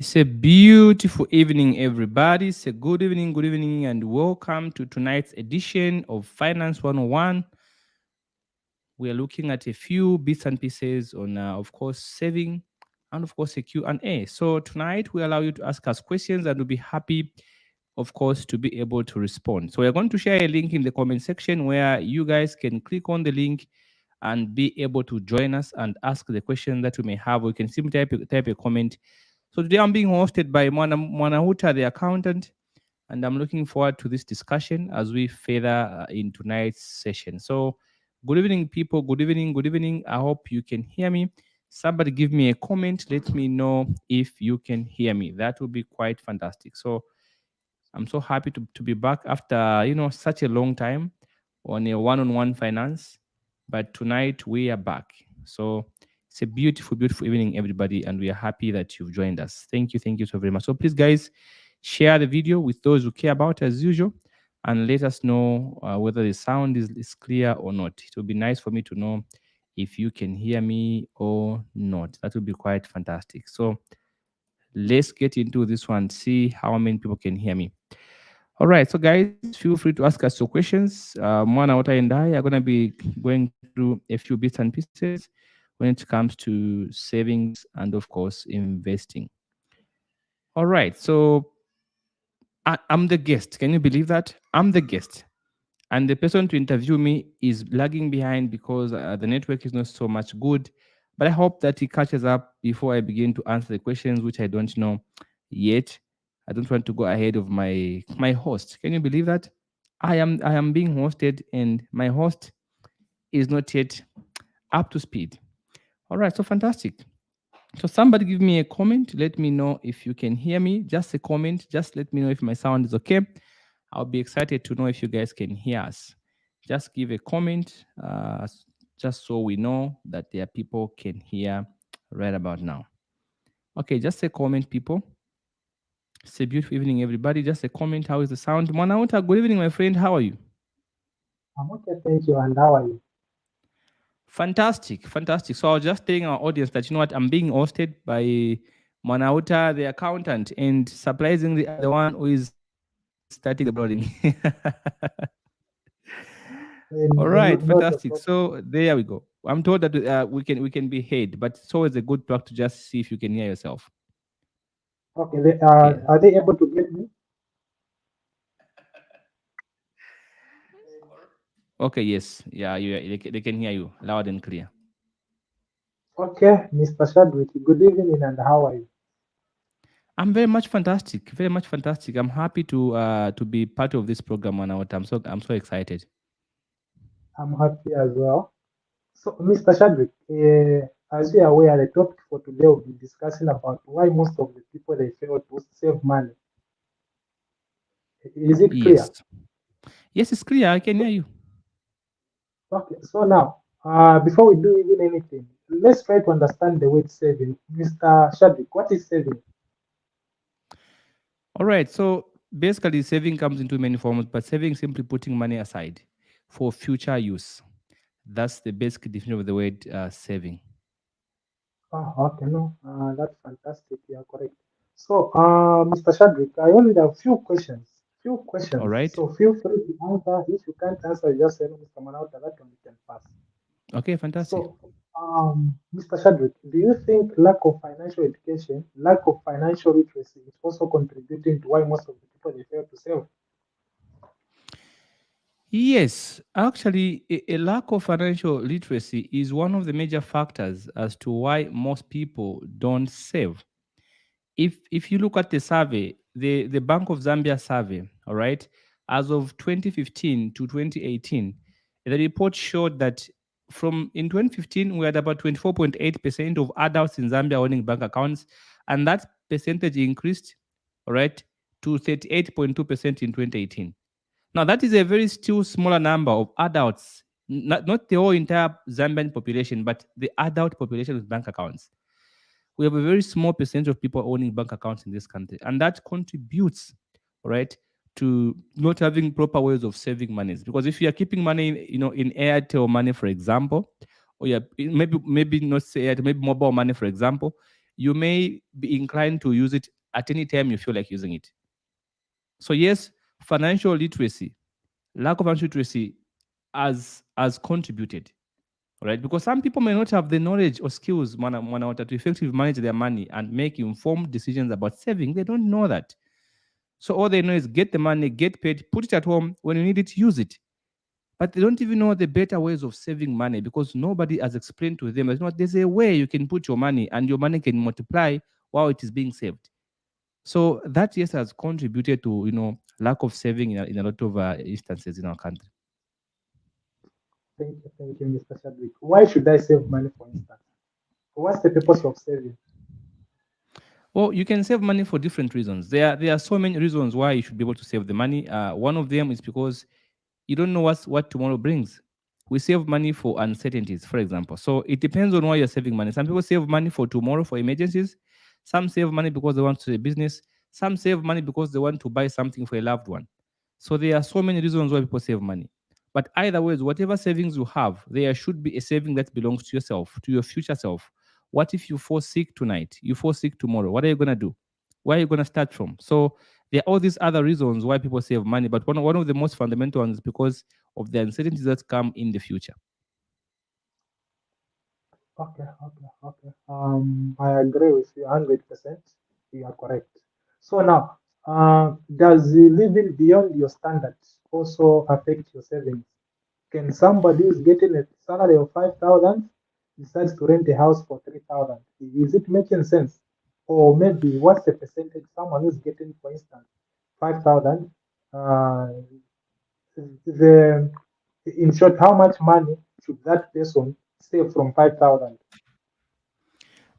It's a beautiful evening, everybody. It's a good evening, and welcome to tonight's edition of Finance 101. We are looking at a few bits and pieces on, of course, saving and, of course, a Q&A. So tonight, we allow you to ask us questions, and we'll be happy, of course, to be able to respond. So we're going to share a link in the comment section where you guys can click on the link and be able to join us and ask the question that you may have. We can simply type a comment. So today I'm being hosted by Mwanahuta, the accountant, and I'm looking forward to this discussion as we further in tonight's session. So, good evening, people. Good evening. Good evening. I hope you can hear me. Somebody give me a comment. Let me know if you can hear me. That would be quite fantastic. So, I'm so happy to be back after such a long time on a one-on-one finance. But tonight we are back. So it's a beautiful evening, everybody, and we are happy that you've joined us. Thank you so very much. So please, guys, share the video with those who care about as usual, and let us know whether the sound is clear or not. It will be nice for me to know if you can hear me or not. That would be quite fantastic. So let's get into this one, see how many people can hear me. All right, so guys, feel free to ask us your questions. Mwana Wata and I are going to be going through a few bits and pieces when it comes to savings and, of course, investing. All right, so I'm the guest. Can you believe that? I'm the guest. And the person to interview me is lagging behind because the network is not so much good. But I hope that he catches up before I begin to answer the questions, which I don't know yet. I don't want to go ahead of my host. Can you believe that? I am being hosted, and my host is not yet up to speed. All right, so fantastic. So somebody give me a comment. Let me know if you can hear me. Just a comment. Just let me know if my sound is okay. I'll be excited to know if you guys can hear us. Just give a comment, just so we know that there are people can hear right about now. Okay, just a comment, people. It's a beautiful evening, everybody. Just a comment. How is the sound? Manauta, good evening, my friend. How are you? I'm okay, thank you. And how are you? Fantastic. So I was just telling our audience that, you know what, I'm being hosted by Manauta, the accountant, and surprisingly, I'm the one who is starting the recording. All right, Not a fantastic. problem. So there we go. I'm told that we can be heard, but it's always a good practice to just see if you can hear yourself. Okay, Okay. are they able to get me? Okay. Yes. Yeah. They can hear you loud and clear. Okay, Mr. Shadwick, good evening and how are you? I'm very much fantastic. Very much fantastic. I'm happy to be part of this program, and I'm so excited. I'm happy as well. So, Mr. Shadwick, as you are aware, the topic for today will be discussing about why most of the people they fail to save money. Is it clear? Yes. Yes, it's clear. I can hear you. Okay, so now, before we do even anything, let's try to understand the word saving. Mr. Shadwick, what is saving? All right. So basically, saving comes into many forms, but saving is simply putting money aside for future use. That's the basic definition of the word saving. Oh, okay, no, that's fantastic. You are correct. So, Mr. Shadwick, I only have few questions. Few All questions. right. So feel free to answer. If you can't answer, just say, "No, Mr. Manauta, that one we can pass." Okay, fantastic. So, Mr. Shadwick, do you think lack of financial education, lack of financial literacy is also contributing to why most of the people they fail to save? Yes, actually, a lack of financial literacy is one of the major factors as to why most people don't save. If you look at the survey, the Bank of Zambia survey, all right, as of 2015 to 2018, the report showed that from in 2015 we had about 24.8% of adults in Zambia owning bank accounts, and that percentage increased, all right, to 38.2% in 2018. Now, that is a very still smaller number of adults, not the whole entire Zambian population, but the adult population with bank accounts. We have a very small percentage of people owning bank accounts in this country, and that contributes, right, to not having proper ways of saving monies. Because if you are keeping money, in Airtel money, for example, or maybe not say Airtel, maybe mobile money, for example, you may be inclined to use it at any time you feel like using it. So yes, financial literacy, lack of financial literacy has contributed, right? Because some people may not have the knowledge or skills to effectively manage their money and make informed decisions about saving. They don't know that. So all they know is get the money, get paid, put it at home. When you need it, use it. But they don't even know the better ways of saving money because nobody has explained to them. There's a way you can put your money and your money can multiply while it is being saved. So that yes has contributed to lack of saving in a lot of instances in our country. Thank you, Mr. Chadwick. Why should I save money, for instance? What's the purpose of saving? Well, you can save money for different reasons. There are so many reasons why you should be able to save the money. One of them is because you don't know what tomorrow brings. We save money for uncertainties, for example. So it depends on why you're saving money. Some people save money for tomorrow for emergencies. Some save money because they want to do a business. Some save money because they want to buy something for a loved one. So there are so many reasons why people save money. But either ways, whatever savings you have, there should be a saving that belongs to yourself, to your future self. What if you fall sick tonight? You fall sick tomorrow. What are you gonna do? Where are you gonna start from? So there are all these other reasons why people save money, but one of the most fundamental ones is because of the uncertainties that come in the future. Okay. I agree with you 100%. You are correct. So now, does living beyond your standards also affect your savings? Can somebody who's getting a salary of 5,000 decides to rent a house for 3,000? Is it making sense? Or maybe what's the percentage someone who's getting, for instance, 5,000? Uh, the in short, how much money should that person save from 5,000?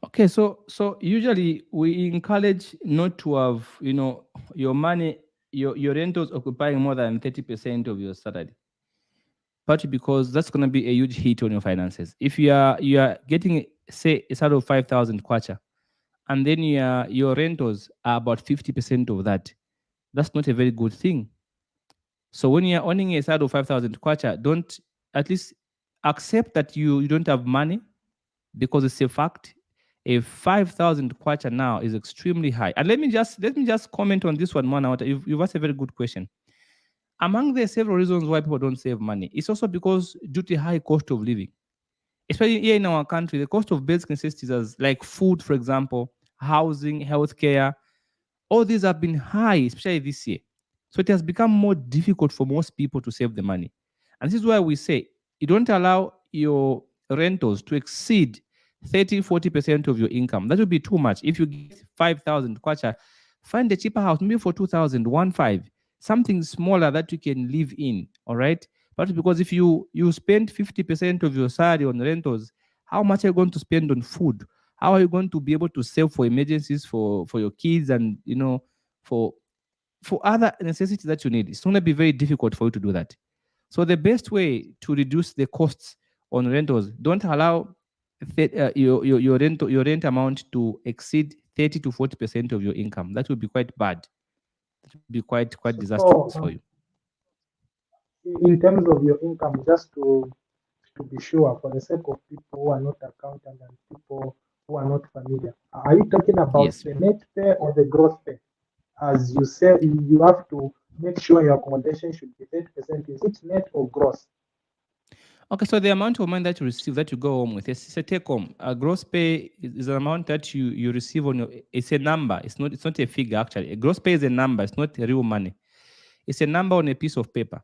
Okay, so usually we encourage not to have your money, your rentals occupying more than 30% of your salary. Partly because that's going to be a huge hit on your finances. If you are getting say a salary of 5,000 kwacha, and then your rentals are about 50% of that, that's not a very good thing. So when you're owning a salary of 5,000 kwacha, don't at least accept that you don't have money because it's a fact. A 5,000 kwacha now is extremely high. And let me just comment on this one, Mwana. You've asked a very good question. Among the several reasons why people don't save money, it's also because due to high cost of living. Especially here in our country, the cost of basic necessities like food, for example, housing, healthcare, all these have been high, especially this year. So it has become more difficult for most people to save the money. And this is why we say you don't allow your rentals to exceed 30-40% of your income. That would be too much. If you get 5,000 kwacha, find a cheaper house, maybe for 2,000, 1,500, something smaller that you can live in. All right. But because if you spend 50% of your salary on rentals, how much are you going to spend on food? How are you going to be able to save for emergencies for your kids and for for other necessities that you need? It's going to be very difficult for you to do that. So the best way to reduce the costs on rentals, don't allow your rent amount to exceed 30-40% of your income. That would be quite bad. That would be quite disastrous So, for you. in terms of your income, just to be sure, for the sake of people who are not accountant and people who are not familiar, are you talking about Yes. the net pay or the gross pay? As you say, you have to make sure your accommodation should be 30%. Is it net or gross? Okay, so the amount of money that you receive that you go home with, it's a take home. A gross pay is an amount that you receive on your. It's a number. It's not a figure actually. A gross pay is a number. It's not real money. It's a number on a piece of paper.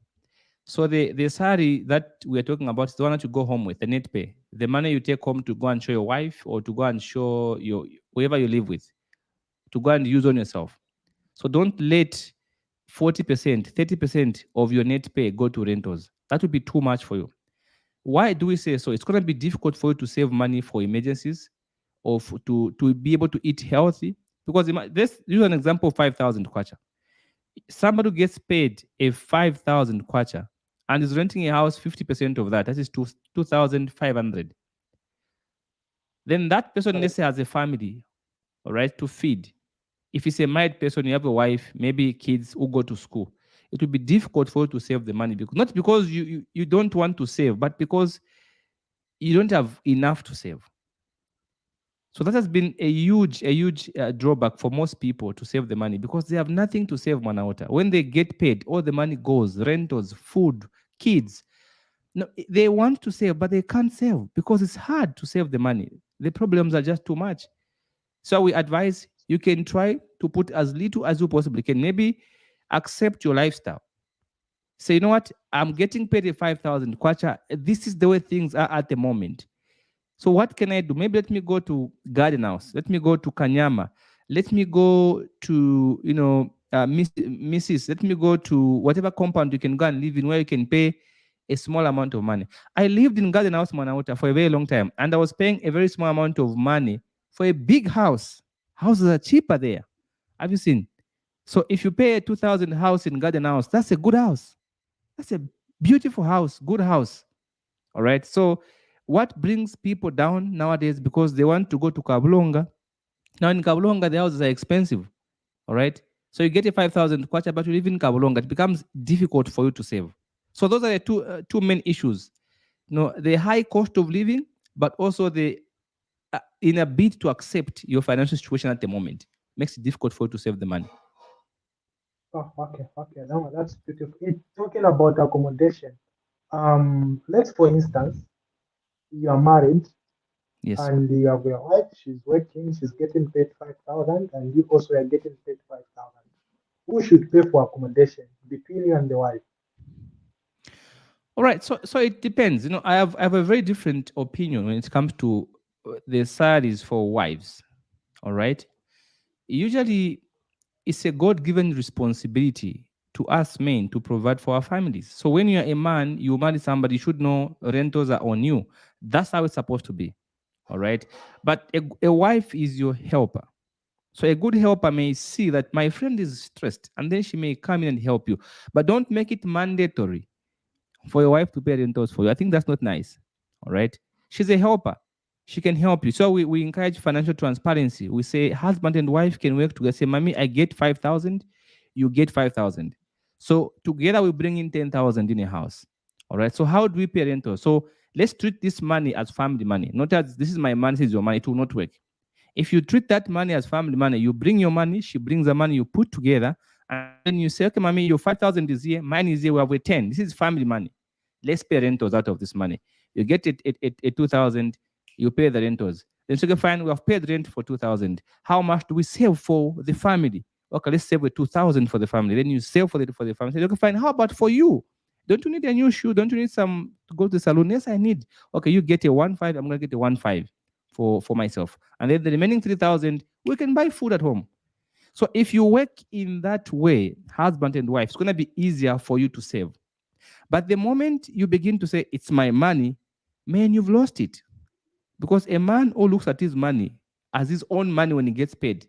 So the salary that we are talking about is the one that you go home with, the net pay, the money you take home to go and show your wife or to go and show your whoever you live with, to go and use on yourself. So don't let 40%, 30% of your net pay go to rentals. That would be too much for you. Why do we say so? It's going to be difficult for you to save money for emergencies or to be able to eat healthy. Because let's use an example of 5,000 kwacha. Somebody who gets paid a 5,000 kwacha and is renting a house, 50% of that is 2,500. Then that person, let's say, has a family, all right, to feed. If it's a married person, you have a wife, maybe kids who go to school, it will be difficult for you to save the money, because not because you don't want to save, but because you don't have enough to save. So that has been a huge drawback for most people to save the money because they have nothing to save, Manauta. When they get paid, all the money goes, rentals, food, kids. No, they want to save, but they can't save because it's hard to save the money. The problems are just too much. So we advise you can try to put as little as you possibly can. Maybe accept your lifestyle. Say, you know what? I'm getting paid a 5,000 kwacha. This is the way things are at the moment. So what can I do? Maybe let me go to Garden House. Let me go to Kanyama. Let me go to, Mrs. Let me go to whatever compound you can go and live in where you can pay a small amount of money. I lived in Garden House, Manauta, for a very long time, and I was paying a very small amount of money for a big house. Houses are cheaper there. Have you seen? So if you pay a 2,000 house in Garden House, that's a good house. That's a beautiful house, good house. All right. So what brings people down nowadays because they want to go to Kabulonga. Now in Kabulonga, the houses are expensive. All right. So you get a 5,000 kwacha, but you live in Kabulonga. It becomes difficult for you to save. So those are the two main issues. The high cost of living, but also the in a bid to accept your financial situation at the moment makes it difficult for you to save the money. Oh, okay, okay. No, that's beautiful. Talking about accommodation, let's for instance, you are married Yes. and you have your wife, she's working, she's getting paid 5,000, and you also are getting paid 5,000. Who should pay for accommodation between you and the wife? All right. So it depends. I have a very different opinion when it comes to the salaries for wives. All right. Usually, it's a God-given responsibility to us men to provide for our families. So when you're a man, you marry somebody, you should know rentals are on you. That's how it's supposed to be. All right. But a wife is your helper. So a good helper may see that my friend is stressed, and then she may come in and help you. But don't make it mandatory for your wife to pay rentals for you. I think that's not nice. All right. She's a helper. She can help you. So we encourage financial transparency. We say husband and wife can work together. Say, Mommy, I get 5,000, you get 5,000. So together we bring in 10,000 in a house. All right. So how do we pay rentals? So let's treat this money as family money. Not as this is my money, this is your money. It will not work. If you treat that money as family money, you bring your money, she brings the money, you put together, and then you say, okay, Mommy, your 5,000 is here, mine is here, we have a 10. This is family money. Let's pay rentals out of this money. You get it at 2,000, you pay the rentals. Then you say, okay, fine, we have paid rent for 2,000. How much do we save for the family? Okay, let's save with 2,000 for the family. Then you save for the family. Say, okay, fine, how about for you? Don't you need a new shoe? Don't you need some to go to the salon? Yes, I need. Okay, you get a 1.5, I'm gonna get a 1.5 for myself. And then the remaining 3,000, we can buy food at home. So if you work in that way, husband and wife, it's gonna be easier for you to save. But the moment you begin to say, it's my money, man, you've lost it. Because a man who looks at his money as his own money when he gets paid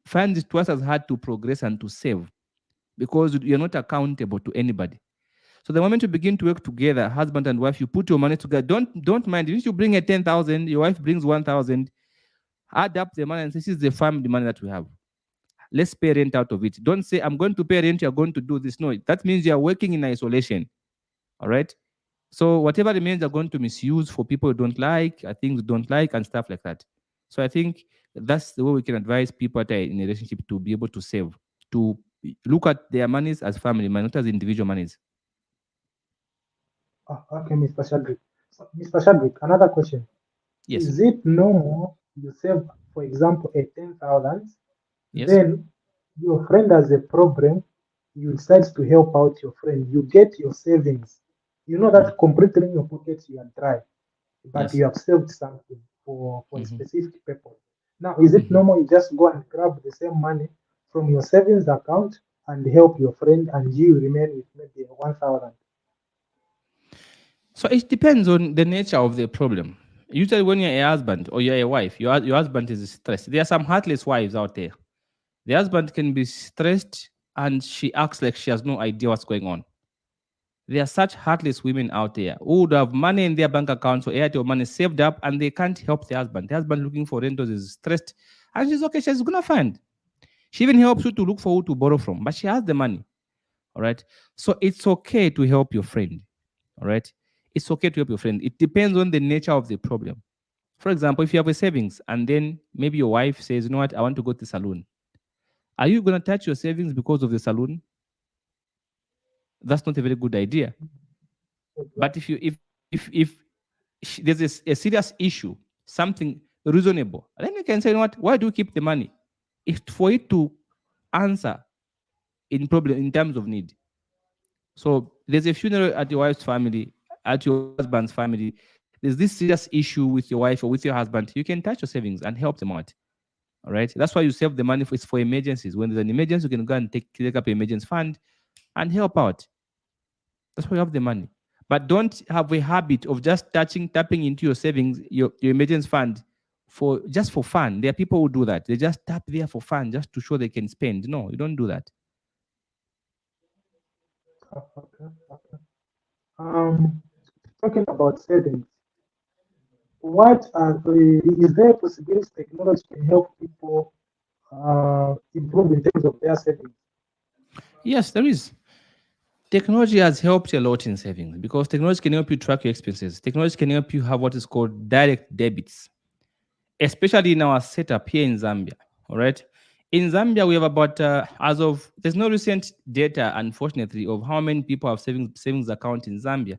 finds it twice as hard to progress and to save because you're not accountable to anybody. So the moment you begin to work together, husband and wife, you put your money together. Don't mind. If you bring a 10,000, your wife brings 1,000, add up the money and say, this is the family money that we have. Let's pay rent out of it. Don't say, I'm going to pay rent, you're going to do this. No, that means you're working in isolation. All right. So whatever remains are going to misuse for people who don't like, things don't like, and stuff like that. So I think that's the way we can advise people in a relationship to be able to save, to look at their monies as family money, not as individual monies. Oh, okay, Mr. Shadrick. So, Mr. Shadrick, another question. Yes. Is it normal you save, for example, a 10,000, Yes. then your friend has a problem, you decide to help out your friend, you get your savings. You know that completely in your pocket you are dry, but Yes. you have saved something for a Mhm. specific purpose. Now, is it Mhm. normal you just go and grab the same money from your savings account and help your friend, and you remain with maybe 1,000? So it depends on the nature of the problem. Usually, when you're a husband or you're a wife, your husband is stressed. There are some heartless wives out there. The husband can be stressed and she acts like she has no idea what's going on. There are such heartless women out there who would have money in their bank accounts or Airtel money saved up and they can't help the husband. The husband looking for rentals is stressed and she's okay, she's gonna find. She even helps you to look for who to borrow from, but she has the money. All right. So it's okay to help your friend. All right. It's okay to help your friend. It depends on the nature of the problem. For example, if you have a savings and then maybe your wife says, you know what, I want to go to the salon. Are you going to touch your savings because of the salon? That's not a very good idea. But if you if there's a serious issue, something reasonable, then you can say, you know what, why do you keep the money? It's for it to answer in terms of need. So there's a funeral at your wife's family, at your husband's family. There's this serious issue with your wife or with your husband. You can touch your savings and help them out. All right. That's why you save the money for emergencies. When there's an emergency, you can go and take up an emergency fund and help out. That's why you have the money. But don't have a habit of just tapping into your savings, your emergency fund just for fun. There are people who do that. They just tap there for fun, just to show they can spend. No, you don't do that. Okay. Talking about savings, what is there a possibility technology can help people improve in terms of their savings? Yes, there is. Technology has helped a lot in savings because technology can help you track your expenses. Technology can help you have what is called direct debits, especially in our setup here in Zambia. All right. In Zambia, we have about, there's no recent data, unfortunately, of how many people have savings account in Zambia.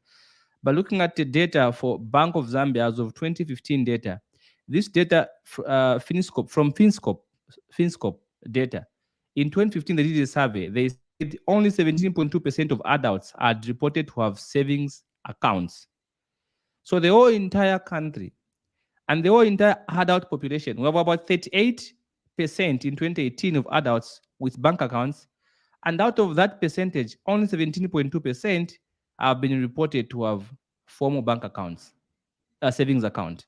But looking at the data for Bank of Zambia as of 2015 data, this data from Finscope data, in 2015 they did a survey. They said only 17.2% of adults are reported to have savings accounts. So the whole entire country and the whole entire adult population, we have about 38% in 2018 of adults with bank accounts. And out of that percentage, only 17.2% have been reported to have formal bank accounts, a savings account.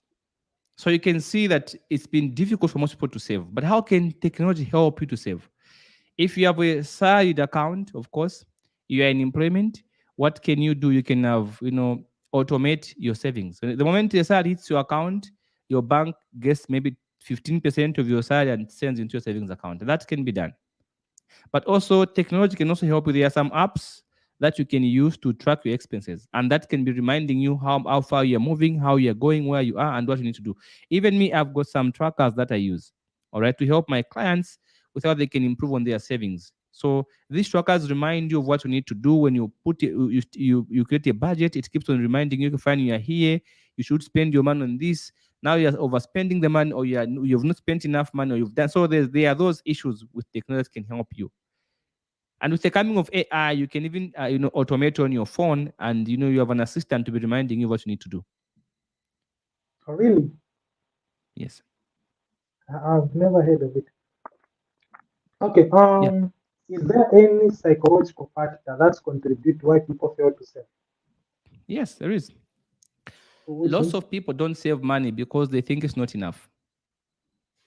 So you can see that it's been difficult for most people to save. But how can technology help you to save? If you have a side account, of course, you are in employment, what can you do? You can have, automate your savings. So the moment your salary hits your account, your bank gets maybe 15% of your salary and sends into your savings account. That can be done. But also, technology can also help you. There are some apps that you can use to track your expenses, and that can be reminding you how far you're moving, how you're going, where you are, and what you need to do. Even me, I've got some trackers that I use, all right, to help my clients with how they can improve on their savings. So these trackers remind you of what you need to do when you put it, you create a budget. It keeps on reminding you, find you are here, you should spend your money on this. Now you're overspending the money, or you've not spent enough money, or you've done. So there are those issues with technology that can help you. And with the coming of AI, you can even automate on your phone, and you have an assistant to be reminding you what you need to do. Oh, really? Yes. I've never heard of it. Okay. Yeah. Is there any psychological factor that's contribute to why people fail to save? Yes, there is. Which Lots is of people don't save money because they think it's not enough.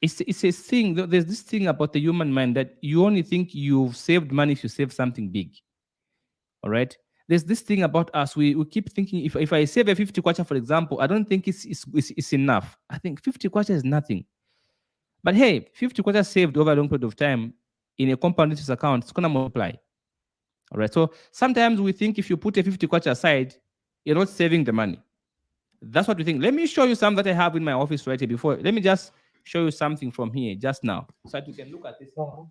It's a thing. There's this thing about the human mind that you only think you've saved money if you save something big. All right. There's this thing about us. We keep thinking, if I save a 50 kwacha, for example, I don't think it's enough. I think 50 kwacha is nothing. But hey, 50 kwacha saved over a long period of time in a compound interest account, it's gonna multiply. All right. So sometimes we think if you put a 50 kwacha aside, you're not saving the money. That's what we think. Let me show you some that I have in my office right here before. Let me just show you something from here just now, so that you can look at this. So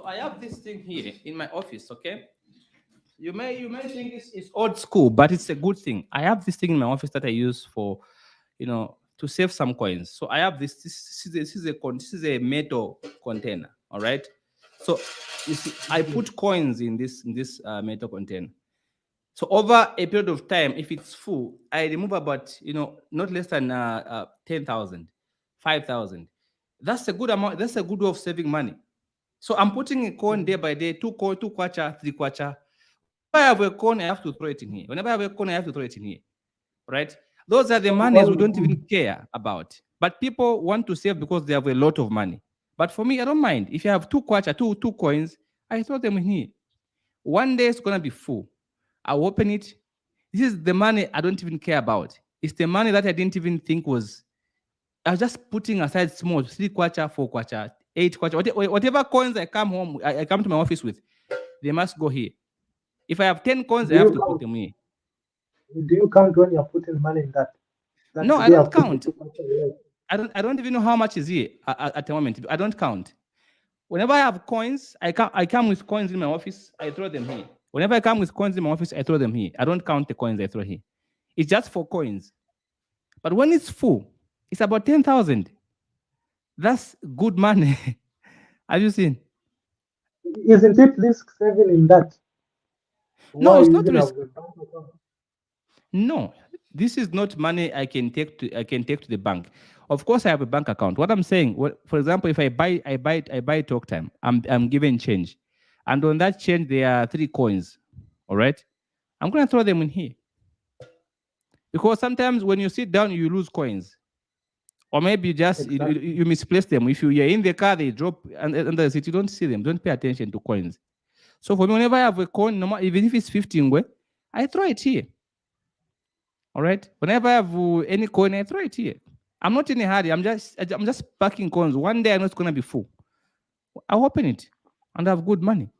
I have this thing here in my office, okay? You may think it's old school, but it's a good thing. I have this thing in my office that I use for, to save some coins. So I have this. This is a metal container. All right. So you see, I put coins in this metal container. So over a period of time, if it's full, I remove about not less than 10,000, 5,000. That's a good amount. That's a good way of saving money. So I'm putting a coin day by day, two kwacha, three kwacha. Whenever I have a coin, I have to throw it in here. Whenever I have a coin, I have to throw it in here. Right? Those are the monies we don't even care about. But people want to save because they have a lot of money. But for me, I don't mind. If you have two kwacha, two coins, I throw them in here. One day it's gonna be full. I'll open it. This is the money I don't even care about. It's the money that I didn't even think was I was just putting aside small 3 kwacha, 4 kwacha, 8 kwacha, whatever coins I come home, I come to my office with, they must go here. If I have 10 coins, Do I have you to put count? them here. Do you count when you're putting money in that? That No, I today don't I've put the count. 2%. I don't even know how much is here at the moment. I don't count. Whenever I have coins, I come with coins in my office, I throw them here. Whenever I come with coins in my office, I throw them here. I don't count the coins I throw here. It's just for coins. But when it's full, it's about 10,000. That's good money. Have you seen? Isn't it risk saving in that? No, Why it's you not even have risk. a bank account? No, this is not money I can take to the bank. Of course, I have a bank account. What I'm saying, for example, if I buy talk time, I'm given change, and on that change there are 3 coins. All right, I'm gonna throw them in here because sometimes when you sit down, you lose coins, or maybe you just Exactly. you misplace them. If you're in the car, they drop under the seat. You don't see them. Don't pay attention to coins. So for me, whenever I have a coin, even if it's 15, I throw it here. All right. Whenever I have any coin, I throw it here. I'm not in a hurry. I'm just packing coins. One day I know it's gonna be full. I'll open it and have good money.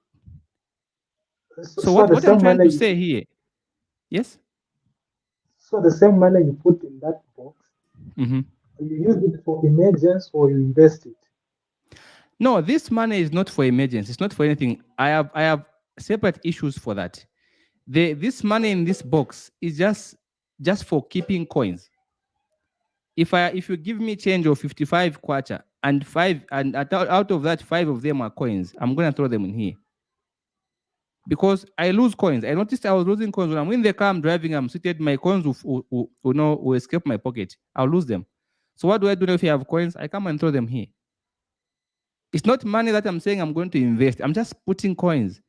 So So the what I'm same trying money to you, say here, yes. so the same money you put in that box, Mhm. you use it for emergency or you invest it. No, this money is not for emergency. It's not for anything. I have separate issues for that. This money in this box is just for keeping coins. If you give me change of 55 kwacha and out of that 5 of them are coins, I'm gonna throw them in here. Because I lose coins. I noticed I was losing coins when I'm in the car, I'm driving, I'm seated, my coins will escape my pocket. I'll lose them. So what do I do if you have coins? I come and throw them here. It's not money that I'm saying I'm going to invest. I'm just putting coins.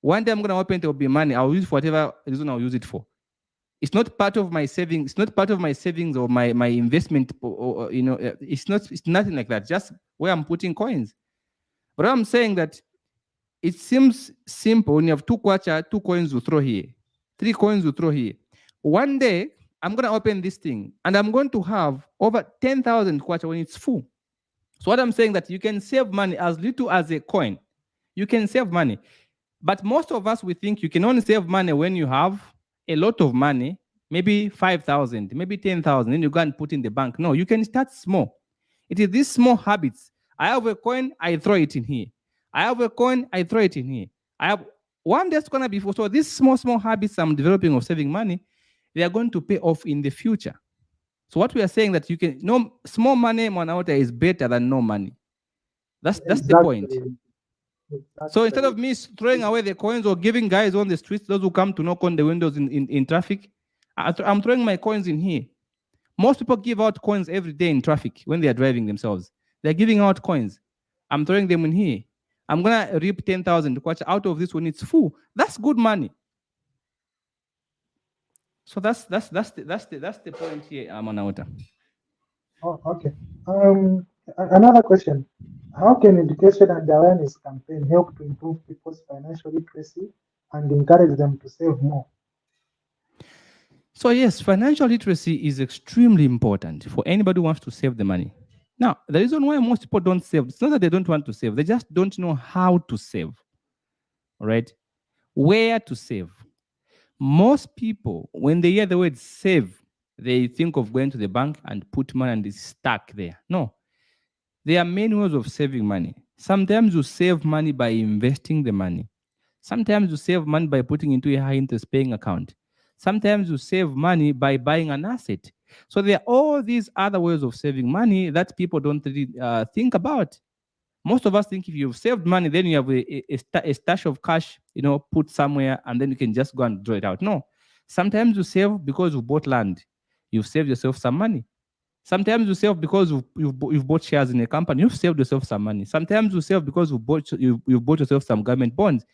One day I'm going to open it, there will be money. I'll use it for whatever reason I'll use it for. It's not part of my savings. It's not part of my savings or my investment. It's nothing like that. Just where I'm putting coins. But I'm saying that it seems simple when you have 2 kwacha, 2 coins to throw here, 3 coins to throw here. One day, I'm going to open this thing and I'm going to have over 10,000 kwacha when it's full. So what I'm saying that you can save money as little as a coin. You can save money. But most of us, we think you can only save money when you have a lot of money, maybe 5,000, maybe 10,000, then you go and put in the bank. No, you can start small. It is these small habits. I have a coin, I throw it in here. I have a coin, I throw it in here. I have one that's going to be for. So these small habits I'm developing of saving money, they are going to pay off in the future. So what we are saying that you can no small money Mwanauta is better than no money. That's the point. Exactly. So instead Exactly. of me throwing away the coins or giving guys on the streets, those who come to knock on the windows in traffic, I'm throwing my coins in here. Most people give out coins every day in traffic when they are driving themselves. They're giving out coins. I'm throwing them in here. I'm gonna reap 10,000 kwacha out of this when it's full. That's good money. So that's the point here, Mwanauta. Oh, okay. Another question. How can education and awareness campaign help to improve people's financial literacy and encourage them to save more? So yes, financial literacy is extremely important for anybody who wants to save the money. Now, the reason why most people don't save, it's not that they don't want to save, they just don't know how to save. All right? Where to save. Most people, when they hear the word save, they think of going to the bank and put money and it's stuck there. No. There are many ways of saving money. Sometimes you save money by investing the money. Sometimes you save money by putting into a high interest paying account. Sometimes you save money by buying an asset. So there are all these other ways of saving money that people don't really think about. Most of us think if you've saved money, then you have a stash of cash, put somewhere, and then you can just go and draw it out. No. Sometimes you save because you bought land. You've saved yourself some money. Sometimes you save because you've bought shares in a company. You've saved yourself some money. Sometimes you save because you've bought yourself some government bonds.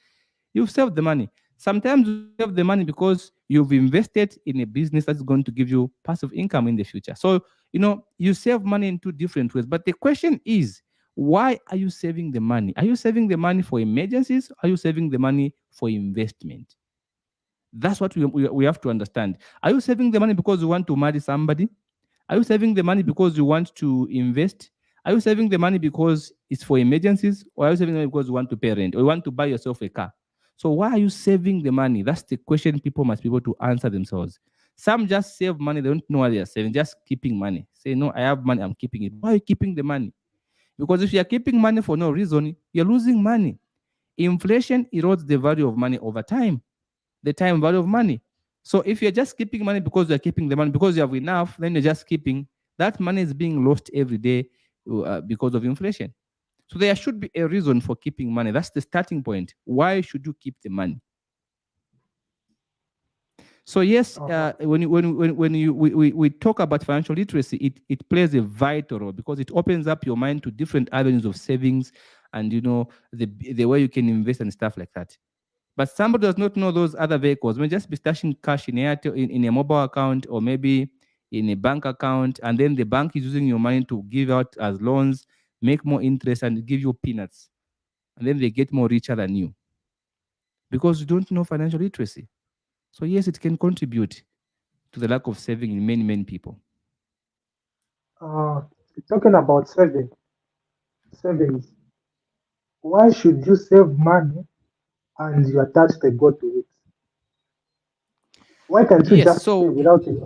You've saved the money. Sometimes you save the money because you've invested in a business that's going to give you passive income in the future. So, you save money in 2 different ways. But the question is, why are you saving the money? Are you saving the money for emergencies? Are you saving the money for investment? That's what we have to understand. Are you saving the money because you want to marry somebody? Are you saving the money because you want to invest? Are you saving the money because it's for emergencies? Or are you saving the money because you want to pay rent or you want to buy yourself a car? So why are you saving the money? That's the question people must be able to answer themselves. Some just save money, they don't know what they are saving, just keeping money. Say, no, I have money, I'm keeping it. Why are you keeping the money? Because if you're keeping money for no reason, you're losing money. Inflation erodes the value of money over time, the time value of money. So if you're just keeping money because you're keeping the money, because you have enough, then you're just keeping, that money is being lost every day because of inflation. So there should be a reason for keeping money. That's the starting point. Why should you keep the money? So yes, when we talk about financial literacy, it plays a vital role because it opens up your mind to different avenues of savings and the way you can invest and stuff like that. But somebody does not know those other vehicles. May just be stashing cash in a mobile account or maybe in a bank account, and then the bank is using your money to give out as loans, make more interest, and give you peanuts. And then they get more richer than you because you don't know financial literacy. So yes, it can contribute to the lack of saving in many, many people. Talking about savings, why should you save money and you attach the goal to it? Why can't you Yes, just so save without it?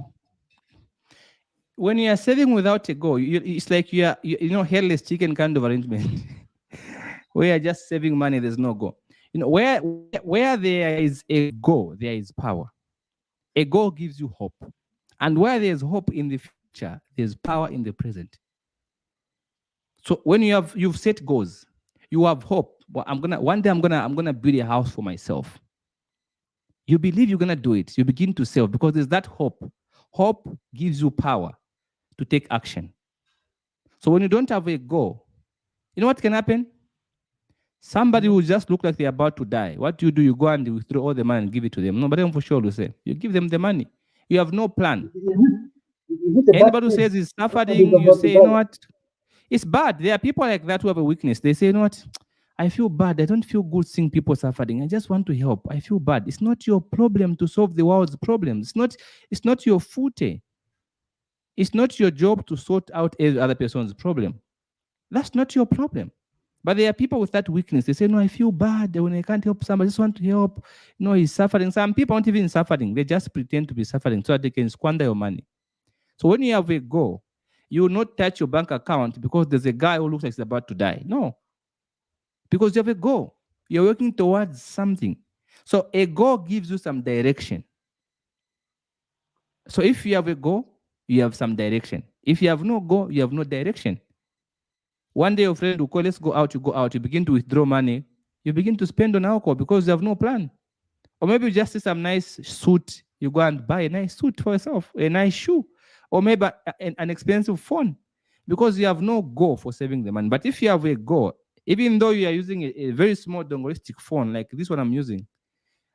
when you are saving without a goal, it's like hairless chicken kind of arrangement. Where you're just saving money, there's no goal. Where there is a goal, there is power. A goal gives you hope. And where there's hope in the future, there's power in the present. So when you've set goals, you have hope. Well, one day I'm gonna build a house for myself. You believe you're gonna do it. You begin to save because there's that hope. Hope gives you power to take action. So when you don't have a goal, you know what can happen? Somebody will just look like they're about to die. What do? You go and withdraw all the money and give it to them. Nobody for sure will say. You give them the money. You have no plan. Anybody who says he's suffering, you say, you know what? It's bad. There are people like that who have a weakness. They say, you know what? I feel bad. I don't feel good seeing people suffering. I just want to help. I feel bad. It's not your problem to solve the world's problems. It's not your forte. It's not your job to sort out every other person's problem. That's not your problem. But there are people with that weakness. They say, no, I feel bad when I can't help somebody. I just want to help. No, he's suffering. Some people aren't even suffering. They just pretend to be suffering so that they can squander your money. So when you have a goal, you will not touch your bank account because there's a guy who looks like he's about to die. No. Because you have a goal. You're working towards something. So a goal gives you some direction. So if you have a goal, you have some direction. If you have no goal, you have no direction. One day your friend will call, let's go out, you go out, you begin to withdraw money, you begin to spend on alcohol because you have no plan. Or maybe you just see some nice suit, you go and buy a nice suit for yourself, a nice shoe, or maybe an expensive phone because you have no goal for saving the money. But if you have a goal, even though you are using a very small dongoristic phone like this one I'm using,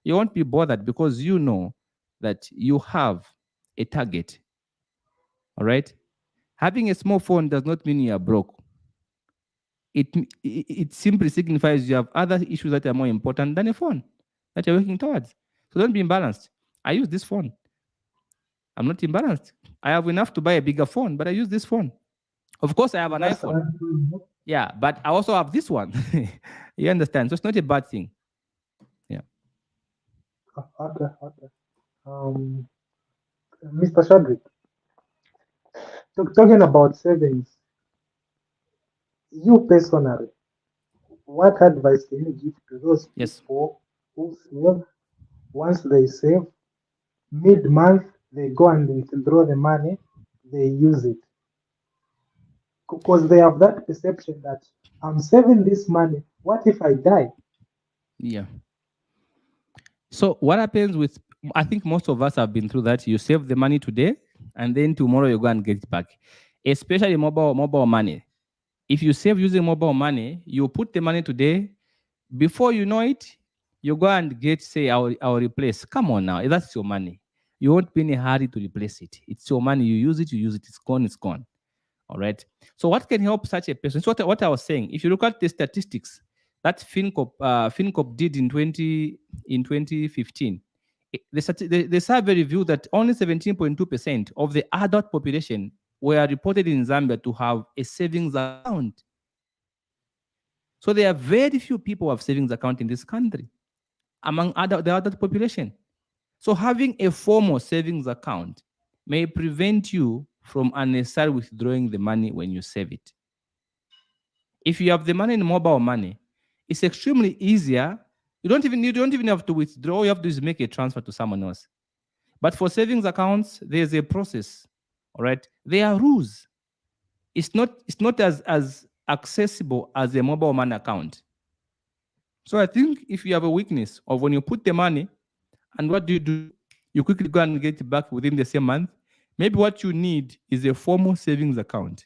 you won't be bothered because you know that you have a target. All right? Having a small phone does not mean you are broke. It simply signifies you have other issues that are more important than a phone that you're working towards. So don't be imbalanced. I use this phone. I'm not imbalanced. I have enough to buy a bigger phone, but I use this phone. Of course, I have an iPhone. Yeah, but I also have this one. You understand? So it's not a bad thing. Yeah. Okay. Mr. Shadrick, talking about savings, you personally, what advice can you give to those people who save? Once they save, mid-month they go and withdraw the money, they use it because they have that perception that I'm saving this money. What if I die? Yeah. So what happens with, I think most of us have been through that. You save the money today, and then tomorrow you go and get it back. Especially mobile money. If you save using mobile money, you put the money today. Before you know it, you go and get, say, I'll replace. Come on now, that's your money. You won't be in a hurry to replace it. It's your money. You use it. It's gone. It's gone. All right. So what can help such a person? So what I was saying, if you look at the statistics that FinCorp did in 2015, the survey revealed that only 17.2% of the adult population were reported in Zambia to have a savings account. So there are very few people who have savings account in this country among the other population. So having a formal savings account may prevent you from unnecessarily withdrawing the money when you save it. If you have the money in mobile money, it's extremely easier. You don't even have to withdraw. All you have to do is make a transfer to someone else. But for savings accounts, there's a process. All right, there are rules. It's not as accessible as a mobile money account. So I think if you have a weakness of when you put the money, and what do? You quickly go and get it back within the same month. Maybe what you need is a formal savings account.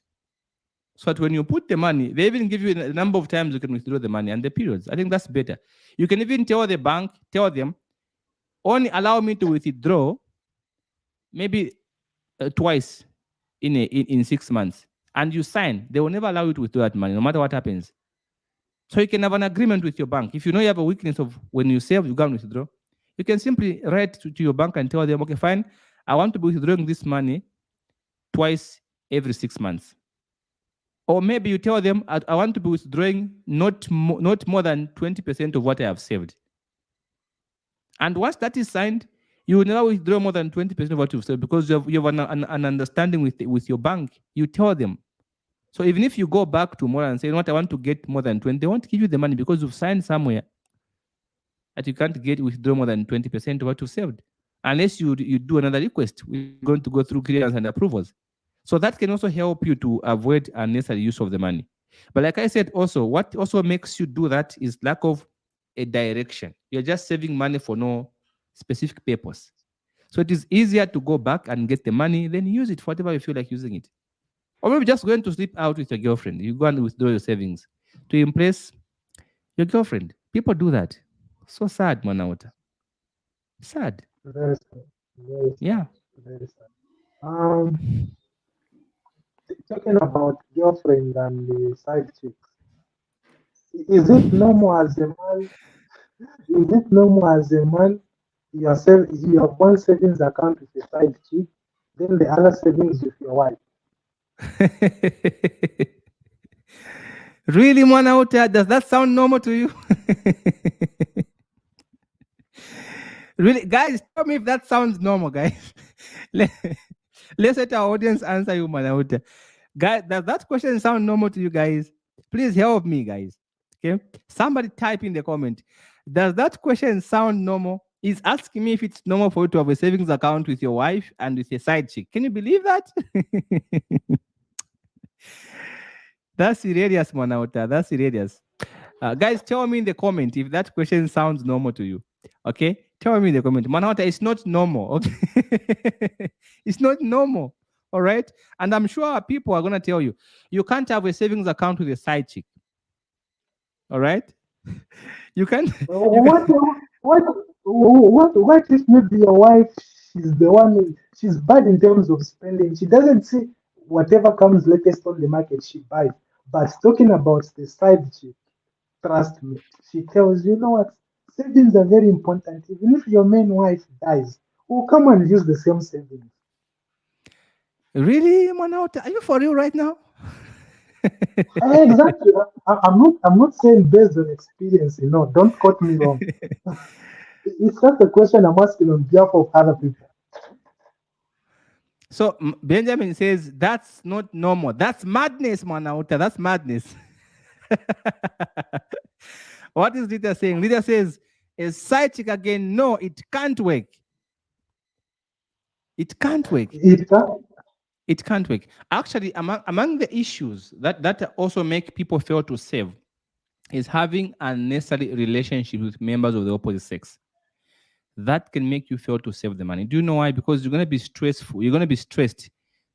So that when you put the money, they even give you a number of times you can withdraw the money and the periods. I think that's better. You can even tell the bank, tell them, only allow me to withdraw maybe twice in 6 months. And you sign, they will never allow you to withdraw that money, no matter what happens. So you can have an agreement with your bank. If you know you have a weakness of when you save, you go and withdraw. You can simply write to your bank and tell them, okay, fine, I want to be withdrawing this money twice every 6 months. Or maybe you tell them, I want to be withdrawing not more than 20% of what I have saved. And once that is signed, you will never withdraw more than 20% of what you've saved because you have an understanding with your bank. You tell them. So even if you go back tomorrow and say, you know what, I want to get more than 20, they won't give you the money because you've signed somewhere that you can't withdraw more than 20% of what you've saved. Unless you do another request, we're going to go through clearance and approvals. So that can also help you to avoid unnecessary use of the money. But like I said, also, what also makes you do that is lack of a direction. You're just saving money for no specific purpose. So it is easier to go back and get the money, then use it for whatever you feel like using it. Or maybe just going to sleep out with your girlfriend. You go and withdraw your savings to impress your girlfriend. People do that. So sad, Manauta. Sad. Very sad. Very sad. Yeah. Very sad. Talking about girlfriend and the side chicks, is it normal as a man? Is it normal as a man? You have one savings account with a side chick, then the other savings with your wife. Really, Manauta? Does that sound normal to you? Really, guys, tell me if that sounds normal, guys. Let's let our audience answer you, Manauta. Guys, does that question sound normal to you guys? Please help me, guys. Okay, somebody type in the comment. Does that question sound normal? He's asking me if it's normal for you to have a savings account with your wife and with your side chick. Can you believe that? That's hilarious, Manauta. That's hilarious. Guys, tell me in the comment if that question sounds normal to you. Okay, tell me in the comment. Manauta, it's not normal. Okay, it's not normal. All right, and I'm sure people are gonna tell you you can't have a savings account with a side chick. All right, you can't. What if maybe your wife, she's bad in terms of spending. She doesn't see whatever comes latest on the market, she buys. But talking about the side chick, trust me, she tells you know what, savings are very important. Even if your main wife dies, we'll come and use the same savings. Really, Manauta? Are you for real right now? Exactly. I'm not saying based on experience, don't quote me wrong. It's not a question I'm asking on behalf of other people. So Benjamin says that's not normal. That's madness, Manauta. That's madness. What is Rita saying? Rita says, a side chick again. No, it can't work. It can't work. It can't work. Actually, among the issues that also make people fail to save is having unnecessary relationships with members of the opposite sex. That can make you fail to save the money. Do you know why? Because you're going to be stressful. You're going to be stressed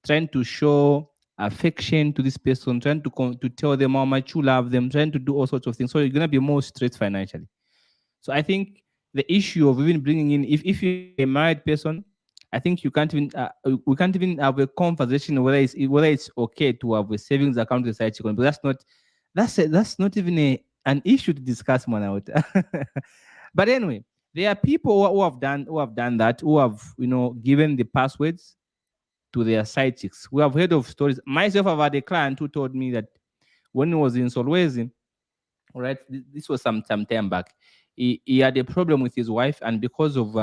trying to show affection to this person, trying to tell them how much you love them, trying to do all sorts of things. So you're going to be more stressed financially. So I think the issue of even bringing in, if you're a married person, I think you can't even we can't even have a conversation whether it's okay to have a savings account with a side chick. But that's not even an issue to discuss, man. But anyway, there are people who have done that, who have given the passwords to their side chicks. We have heard of stories. Myself, I've had a client who told me that when he was in Solwezi, all right, this was some time back. He had a problem with his wife, and because of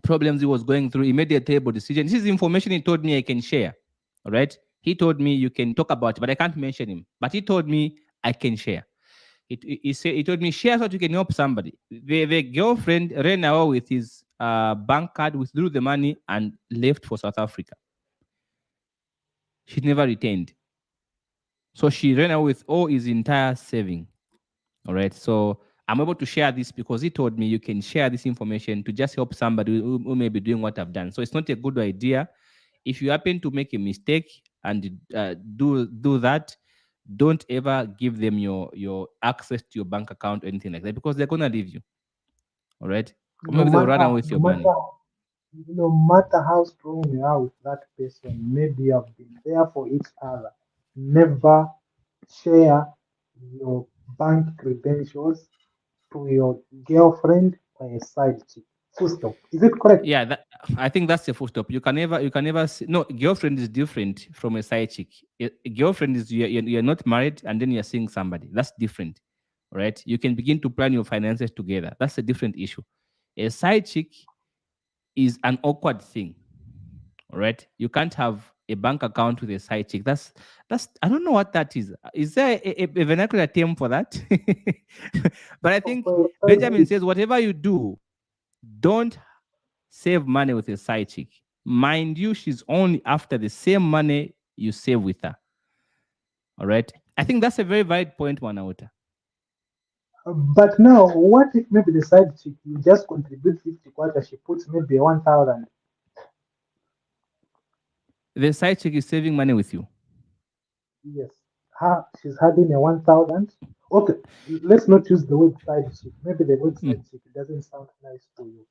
problems he was going through, he made a terrible decision. This is information he told me I can share. All right. He told me you can talk about it, but I can't mention him. But he told me I can share. He told me share so that you can help somebody. The girlfriend ran away with his bank card, withdrew the money, and left for South Africa. She never returned. So she ran away with all his entire saving. All right. So I'm able to share this because he told me you can share this information to just help somebody who may be doing what I've done. So it's not a good idea. If you happen to make a mistake and do that, don't ever give them your access to your bank account or anything like that, because they're gonna leave you. All right. Or No maybe they'll run matter, away with no your money. matter, no matter how strong you are with that person, maybe you have been there for each other. Never share your bank credentials to your girlfriend or a side chick. Full stop. Is it correct? Yeah, I think that's the full stop. No, girlfriend is different from a side chick. A girlfriend is you're not married and then you're seeing somebody. That's different, right? You can begin to plan your finances together. That's a different issue. A side chick is an awkward thing, all right? You can't have a bank account with a side chick. That's I don't know what that is. Is there a vernacular term for that? But I think Benjamin says whatever you do, don't save money with a side chick. Mind you, she's only after the same money you save with her. All right. I think that's a very valid point, Manauta. But now, what if maybe the side chick you just contribute 50 quarter, she puts maybe 1,000? The side chick is saving money with you. Yes. She's having a 1,000. Okay, let's not use the word side chick. Maybe the word side chick doesn't sound nice to you.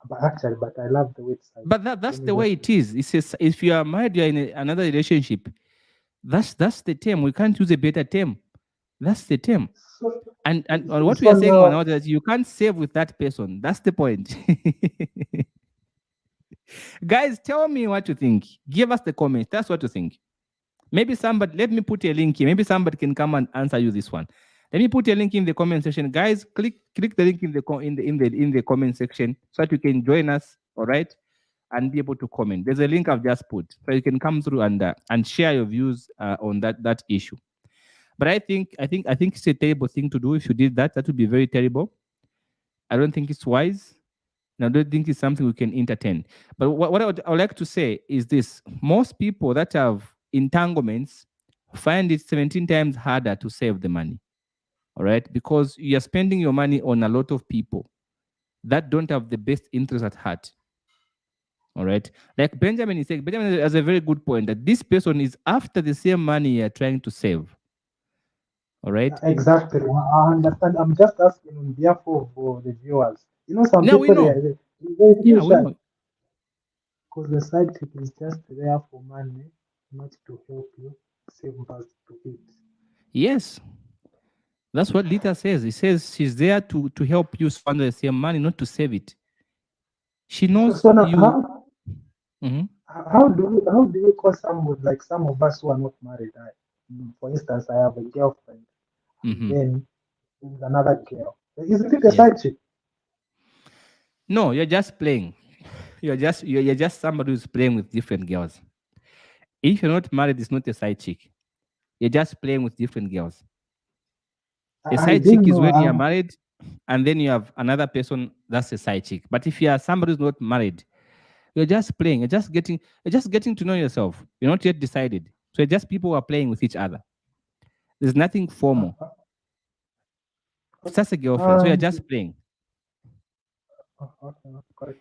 But actually, but I love the word side. But that's the way it is. It says if you are married, you're in another relationship. That's the term. We can't use a better term. That's the term. And what we are saying now is that you can't save with that person. That's the point. Guys, tell me what you think. Give us the comments. That's what you think. Maybe somebody, let me put a link here. Maybe somebody can come and answer you this one. Let me put a link in the comment section. Guys, click the link in the comment section so that you can join us, all right? And be able to comment. There's a link I've just put, so you can come through and share your views on that issue. But I think it's a terrible thing to do. If you did that, that would be very terrible. I don't think it's wise. And I don't think it's something we can entertain. But what I would like to say is this: most people that have entanglements find it 17 times harder to save the money. All right, because you're spending your money on a lot of people that don't have the best interest at heart. All right. Like Benjamin is saying, Benjamin has a very good point that this person is after the same money you're trying to save. All right. Exactly. I understand. I'm just asking on behalf of the viewers. You know, some Now people we know. they We know. because the side chick is just there for money, not to help you save us to eat. Yes. That's what Lita says. He says she's there to help you squander the same money, not to save it. She knows So now, you. how do you call someone like some of us who are not married? For instance, I have a girlfriend, and then there's another girl. Isn't it a side chick? No, you're just playing. You're just somebody who's playing with different girls. If you're not married, it's not a side chick. You're just playing with different girls. A side chick is when you're married, and then you have another person that's a side chick. But if you are somebody who's not married, you're just playing. You're just getting to know yourself. You're not yet decided. So it's just people who are playing with each other. There's nothing formal. It's just a girlfriend. So you're just playing.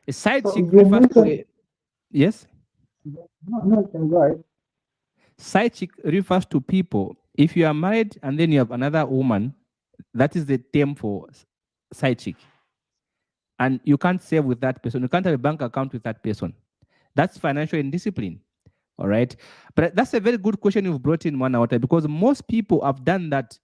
A side chick refers to a, yes? No, go ahead. Side chick refers to people. If you are married and then you have another woman, that is the term for side chick. And you can't save with that person. You can't have a bank account with that person. That's financial indiscipline. All right. But that's a very good question you've brought in, Manauta, because most people have done that.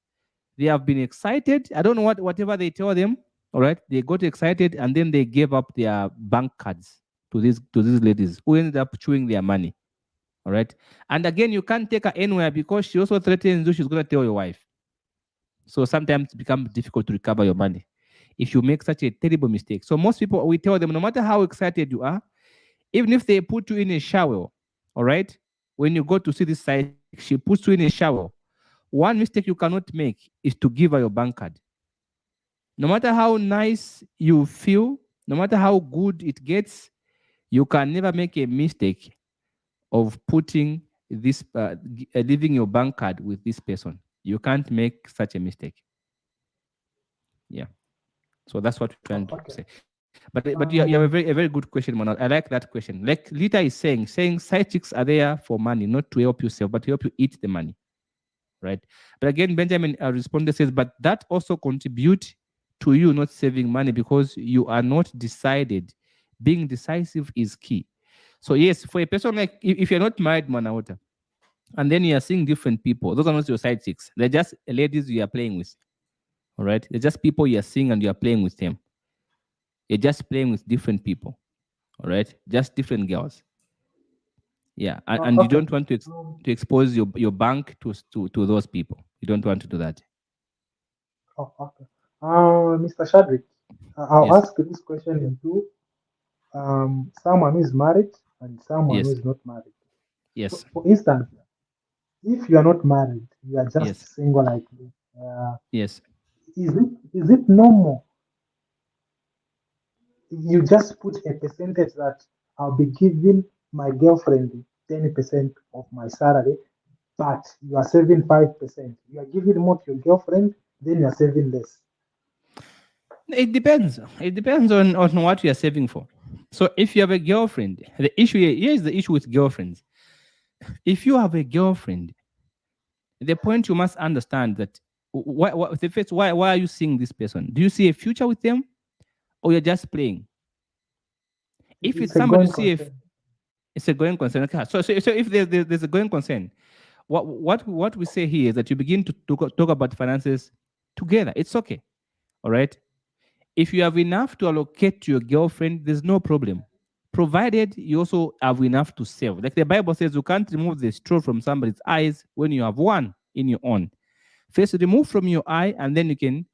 They have been excited. I don't know whatever they tell them. All right. They got excited and then they gave up their bank cards to these ladies who ended up chewing their money. All right. And again, you can't take her anywhere because she also threatens you she's gonna tell your wife. So sometimes it becomes difficult to recover your money if you make such a terrible mistake. So most people, we tell them, no matter how excited you are, even if they put you in a shower, all right, when you go to see this site chick, she puts you in a shower. One mistake you cannot make is to give her your bank card. No matter how nice you feel, no matter how good it gets, you can never make a mistake of putting this, leaving your bank card with this person. You can't make such a mistake. Yeah. So that's what we're trying to Okay. say. But you have a very good question, Manal. I like that question. Like Lita is saying side chicks are there for money, not to help yourself, but to help you eat the money. Right. But again, Benjamin responded says, but that also contribute to you not saving money because you are not decided. Being decisive is key. So yes, for a person like if you're not married, Manawata, and then you are seeing different people, those are not your side chicks. They're just ladies you are playing with. All right. They're just people you are seeing and you are playing with them. You're just playing with different people. All right. Just different girls. Yeah. And you Okay. don't want to expose your bank to those people. You don't want to do that. Okay. Mr. Shadrick, I'll Yes. ask this question in two. Someone who is married and someone who Yes. is not married. So, Yes. for instance, if you are not married, you are just Yes. single like me. Uh, Yes. is it normal? You just put a percentage that I'll be giving my girlfriend 10% of my salary, but you are saving 5%. You are giving more to your girlfriend, then you are saving less. It depends. It depends on what you are saving for. So if you have a girlfriend, the issue here is the issue with girlfriends. If you have a girlfriend, the point you must understand that the first, why are you seeing this person? Do you see a future with them, or you're just playing? If it's It's a somebody you going see if concern. it's a going concern, okay. So if there's a going concern, what we say here is that you begin to talk about finances together. It's okay, all right. If you have enough to allocate to your girlfriend, there's no problem, provided you also have enough to save. Like the Bible says, you can't remove the straw from somebody's eyes when you have one in your own. First, remove from your eye, and then you can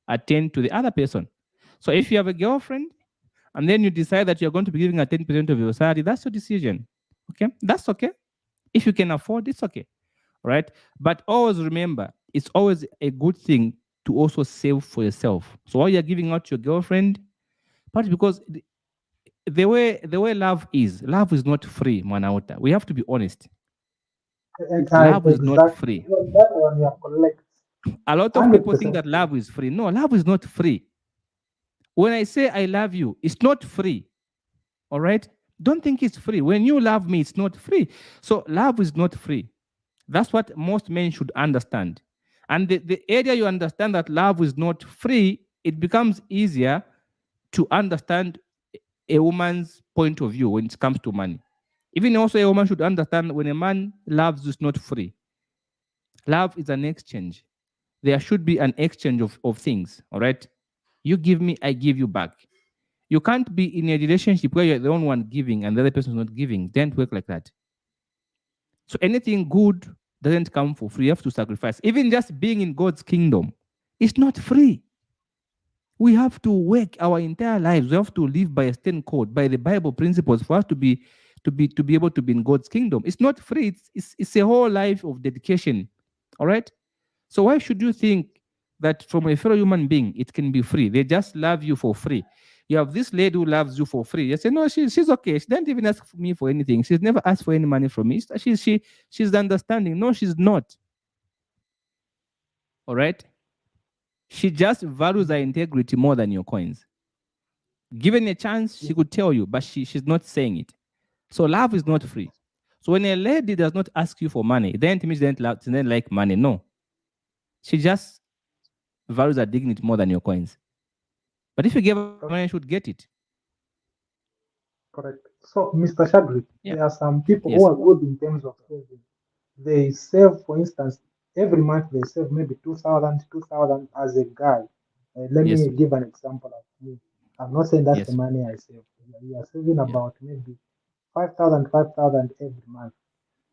attend to the other person. So if you have a girlfriend, and then you decide that you're going to be giving her 10% of your salary, that's your decision. Okay, that's okay. If you can afford, it's okay. Right? But always remember, it's always a good thing to also save for yourself. So while you're giving out to your girlfriend, partly because the way love is not free, Manauta. We have to be honest. Love is not Exactly. free. That one you are correct. A lot of people think 100% that true. love is free. No, love is not free. When I say I love you, it's not free. All right? Don't think it's free. When you love me, it's not free. So love is not free. That's what most men should understand. And the area you understand that love is not free, it becomes easier to understand a woman's point of view when it comes to money. Even also, a woman should understand when a man loves is not free. Love is an exchange. There should be an exchange of things. All right. You give me, I give you back. You can't be in a relationship where you're the only one giving and the other person is not giving. Don't work like that. So anything good doesn't come for free. You have to sacrifice. Even just being in God's kingdom, it's not free. We have to work our entire lives. We have to live by a stern code, by the Bible principles for us to be able to be in God's kingdom. It's not free. It's a whole life of dedication. All right. So why should you think that from a fellow human being it can be free? They just love you for free. You have this lady who loves you for free. You say, no, she's okay. She didn't even ask me for anything. She's never asked for any money from me. She's understanding. No, she's not. All right. She just values her integrity more than your coins. Given a chance, she could tell you, but she's not saying it. So love is not free. So when a lady does not ask you for money, then it means she doesn't like money. No. She just values her dignity more than your coins. But if you give her money, you should get it. Correct. So, Mr. Shadrick, Yeah. there are some people who Yes. are good in terms of saving. They save, for instance, every month they save maybe 2,000 as a guy. Let Yes. me give an example of me. I'm not saying that's the Yes. money I save. You are saving Yeah. about maybe 5,000 every month.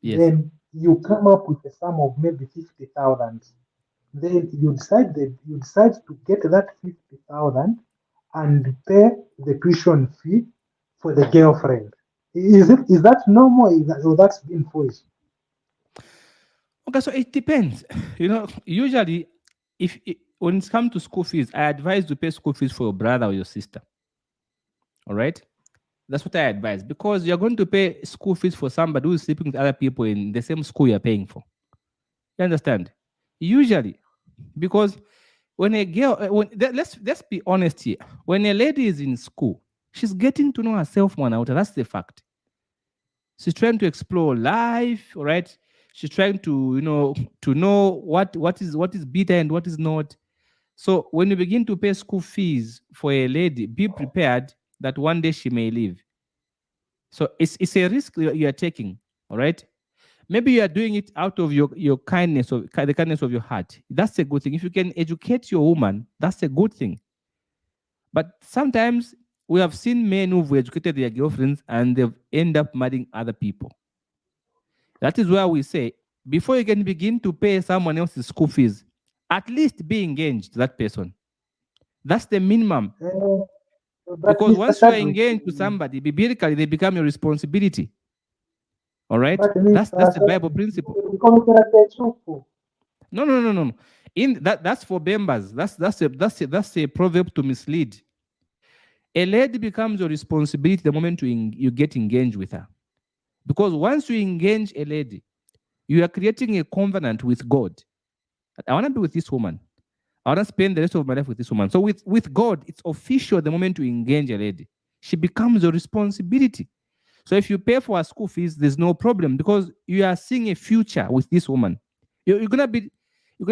Yes. Then you come up with a sum of maybe 50,000. Then you decide to get that 50,000 and pay the tuition fee for the girlfriend. Is that normal? Or that's being foolish? Okay, so it depends. Usually, when it comes to school fees, I advise to pay school fees for your brother or your sister. All right, that's what I advise, because you're going to pay school fees for somebody who is sleeping with other people in the same school you're paying for. You understand? Usually, because when a girl, let's be honest here. When a lady is in school, she's getting to know herself more out. That's the fact. She's trying to explore life, all right? She's trying to, to know what is bitter and what is not. So when you begin to pay school fees for a lady, be prepared that one day she may leave. So it's a risk you are taking, all right? Maybe you are doing it out of your kindness, of the kindness of your heart. That's a good thing. If you can educate your woman, that's a good thing. But sometimes we have seen men who've educated their girlfriends and they've end up marrying other people. That is why we say, before you can begin to pay someone else's school fees, at least be engaged to that person. That's the minimum. But Because Mr. once you are Chadwick, engaged to somebody, biblically, they become your responsibility. All right? but That's Mr. the Bible Chadwick, principle. No, no, no, no, no. That's for members. That's a proverb to mislead. A lady becomes your responsibility the moment you get engaged with her. Because once you engage a lady, you are creating a covenant with God. I want to be with this woman. I want to spend the rest of my life with this woman. So with God, it's official the moment you engage a lady. She becomes your responsibility. So if you pay for her school fees, there's no problem, because you are seeing a future with this woman. You're gonna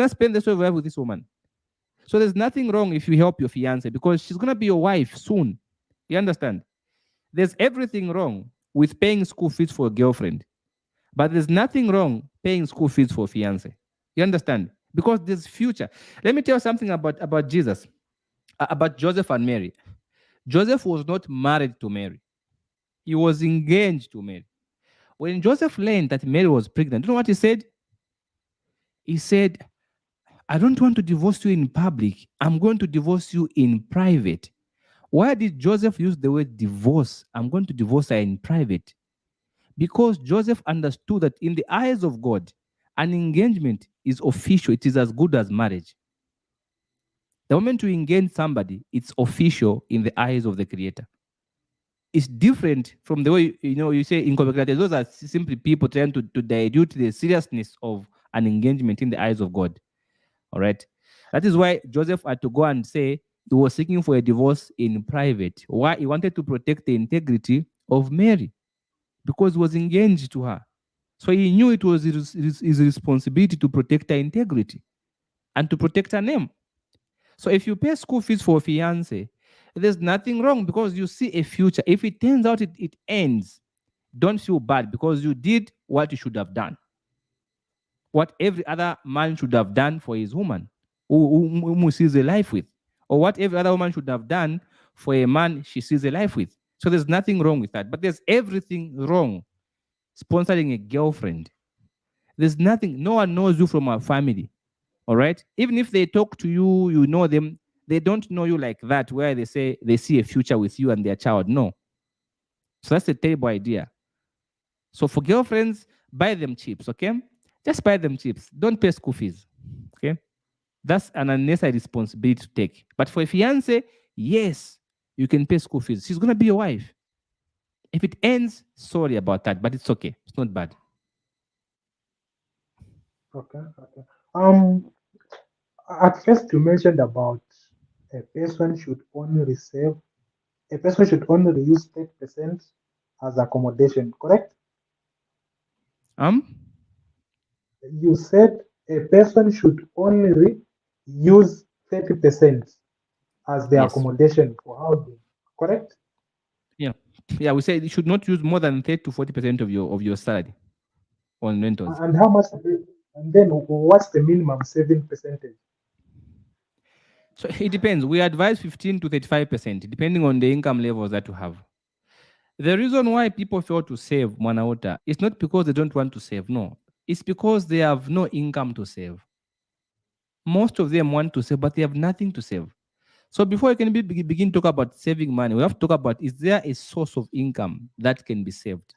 spend the rest of your life with this woman. So there's nothing wrong if you help your fiance, because she's gonna be your wife soon. You understand? There's everything wrong with paying school fees for a girlfriend, but there's nothing wrong paying school fees for a fiance. You understand? Because there's future. Let me tell you something about Jesus, about Joseph and Mary. Joseph was not married to Mary. He was engaged to Mary. When Joseph learned that Mary was pregnant, you know what he said? He said, I don't want to divorce you in public. I'm going to divorce you in private. Why did Joseph use the word divorce? I'm going to divorce her in private. Because Joseph understood that in the eyes of God, an engagement is official. It is as good as marriage. The moment you engage somebody, it's official in the eyes of the Creator. It's different from the way you say in Kobekrate. Those are simply people trying to dilute the seriousness of an engagement in the eyes of God. All right. That is why Joseph had to go and say he was seeking for a divorce in private. Why? He wanted to protect the integrity of Mary, because he was engaged to her. So he knew it was his responsibility to protect her integrity and to protect her name. So if you pay school fees for a fiance, there's nothing wrong, because you see a future. If it turns out it ends, don't feel bad, because you did what you should have done. What every other man should have done for his woman whom he sees a life with. Or what every other woman should have done for a man she sees a life with. So there's nothing wrong with that. But there's everything wrong sponsoring a girlfriend. There's nothing, no one knows you from our family. All right? Even if they talk to you, you know them, they don't know you like that, where they say they see a future with you and their child. No. So that's a terrible idea. So for girlfriends, buy them chips, okay? Just buy them chips. Don't pay school fees, okay? That's an unnecessary responsibility to take. But for a fiance, yes, you can pay school fees. She's going to be your wife. If it ends, sorry about that, but it's okay. It's not bad. Okay, okay. At first you mentioned about a person should only receive, a person should only use 30% as accommodation, correct? Um, You said a person should only use 30% as the yes. accommodation for housing, correct? Yeah. Yeah, we say you should not use more than 30 to 40% of your salary on rentals. And how much, and then what's the minimum saving percentage? So it depends. We advise 15 to 35%, depending on the income levels that you have. The reason why people fail to save, Mwanauta, is not because they don't want to save. No, it's because they have no income to save. Most of them want to save, but they have nothing to save. So before you can begin to talk about saving money, we have to talk about, is there a source of income that can be saved?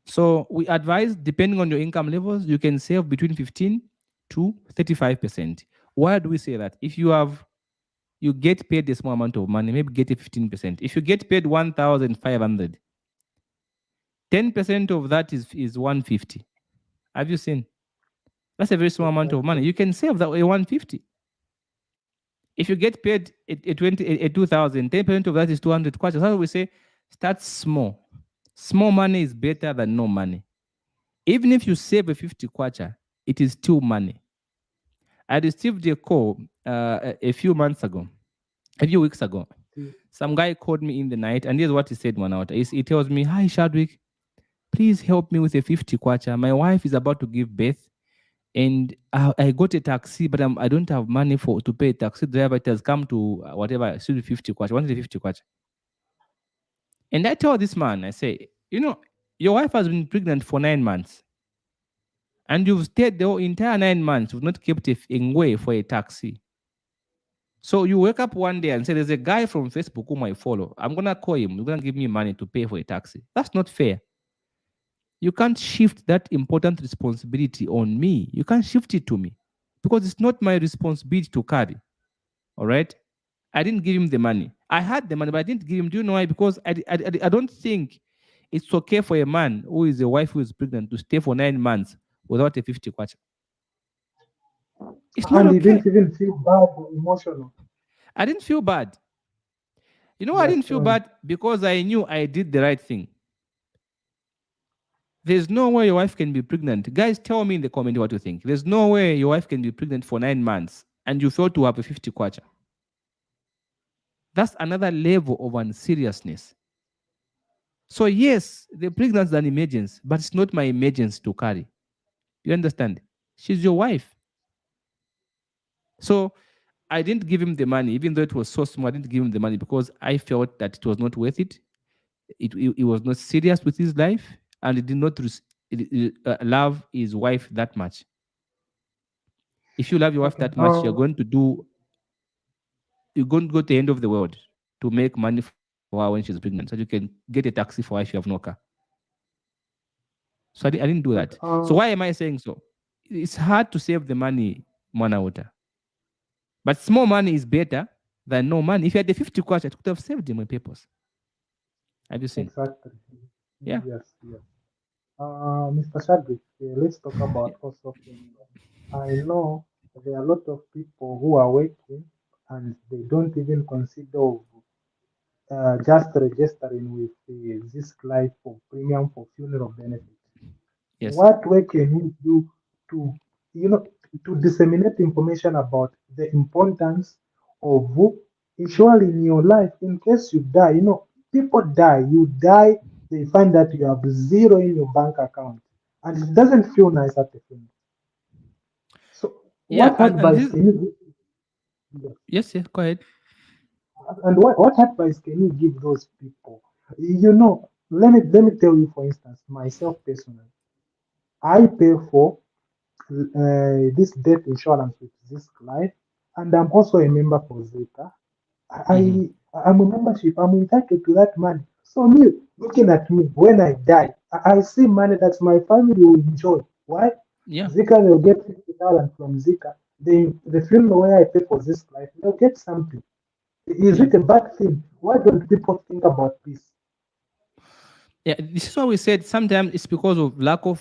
So we advise, depending on your income levels, you can save between 15 to 35%. Why do we say that? If you get paid a small amount of money, maybe get a 15%. If you get paid 1,500, 10% of that is 150. Have you seen? That's a very small amount of money. You can save that a 150. If you get paid a 2,000, 10% of that is 200 kwacha. That's why we say start small. Small money is better than no money. Even if you save a 50 kwacha, it is still money. I received a call a few weeks ago. Some guy called me in the night, and here's what he said one out. He tells me, "Hi, Shadwick, please help me with a 50 kwacha. My wife is about to give birth, and I got a taxi, but I don't have money to pay a taxi driver. It has come to whatever, should be 50 kwacha. I wanted a 50 kwacha." And I told this man, I say, your wife has been pregnant for 9 months. And you've stayed the entire 9 months. You've not kept a way for a taxi. So you wake up one day and say, there's a guy from Facebook whom I follow. I'm going to call him. He's going to give me money to pay for a taxi. That's not fair. You can't shift that important responsibility on me. You can't shift it to me because it's not my responsibility to carry. All right? I didn't give him the money. I had the money, but I didn't give him. Do you know why? Because I don't think it's okay for a man who is a wife who is pregnant to stay for 9 months without a 50 kwacha. It's not And okay. you didn't even feel bad or emotional. I didn't feel bad. You know, I didn't feel bad because I knew I did the right thing. There's no way your wife can be pregnant. Guys, tell me in the comment what you think. There's no way your wife can be pregnant for 9 months and you fail to have a 50 kwacha. That's another level of unseriousness. So yes, the pregnancy is an emergency, but it's not my emergency to carry. You understand? She's your wife. So I didn't give him the money, even though it was so small. I didn't give him the money because I felt that it was not worth it. It was not serious with his life, and he did not love his wife that much. If you love your wife that much, you're going to go to the end of the world to make money for her when she's pregnant, so you can get a taxi for her if you have no car. So I didn't do that. So why am I saying so? It's hard to save the money, Mwanauta. But small money is better than no money. If you had the 50 kwacha, it could have saved him on papers. Have you seen? Exactly. Yeah. Yes. Mr. Shadwick, let's talk about also. I know there are a lot of people who are working and they don't even consider just registering with the Exist Life for premium for funeral benefits. Yes. What way can you do to, to disseminate information about the importance of ensuring in your life in case you die? People die, you die, they find that you have zero in your bank account, and it doesn't feel nice at the time. So, what advice can you give? Yes, go ahead. And what advice can you give those people? Let me tell you, for instance, myself personally, I pay for this death insurance with this life, and I'm also a member for Zeta. I'm a membership. I'm entitled to that money. So me looking at me when I die, I see money that my family will enjoy. Why? Yeah. Zika will get 50,000 from Zika. The funeral where I pay for this life, they'll get something. Is it a bad thing? Why don't people think about this? Yeah, this is why we said sometimes it's because of lack of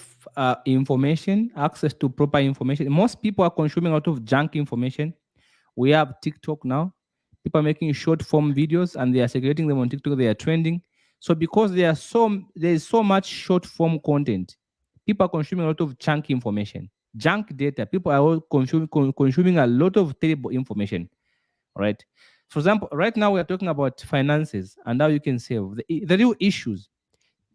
information, access to proper information. Most people are consuming a lot of junk information. We have TikTok now. People are making short form videos and they are circulating them on TikTok. They are trending. So because there is so much short form content, people are consuming a lot of junk information, junk data. People are all consuming a lot of terrible information. Right. For example, right now we are talking about finances and how you can save the real issues.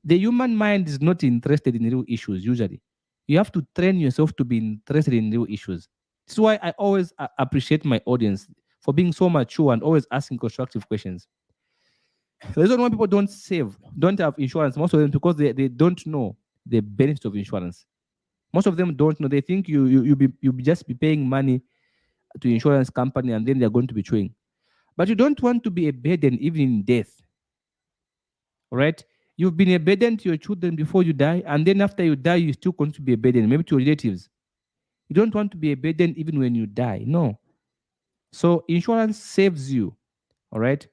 The human mind is not interested in real issues usually. You have to train yourself to be interested in real issues. This is why I always appreciate my audience for being so mature and always asking constructive questions. The reason why people don't save, don't have insurance, most of them because they don't know the benefits of insurance. Most of them don't know. They think you just be paying money to insurance company and then they're going to be chewing. But you don't want to be a burden even in death, right? You've been a burden to your children before you die, and then after you die, you're still going to be a burden, maybe to your relatives. You don't want to be a burden even when you die. No. So insurance saves you, all right?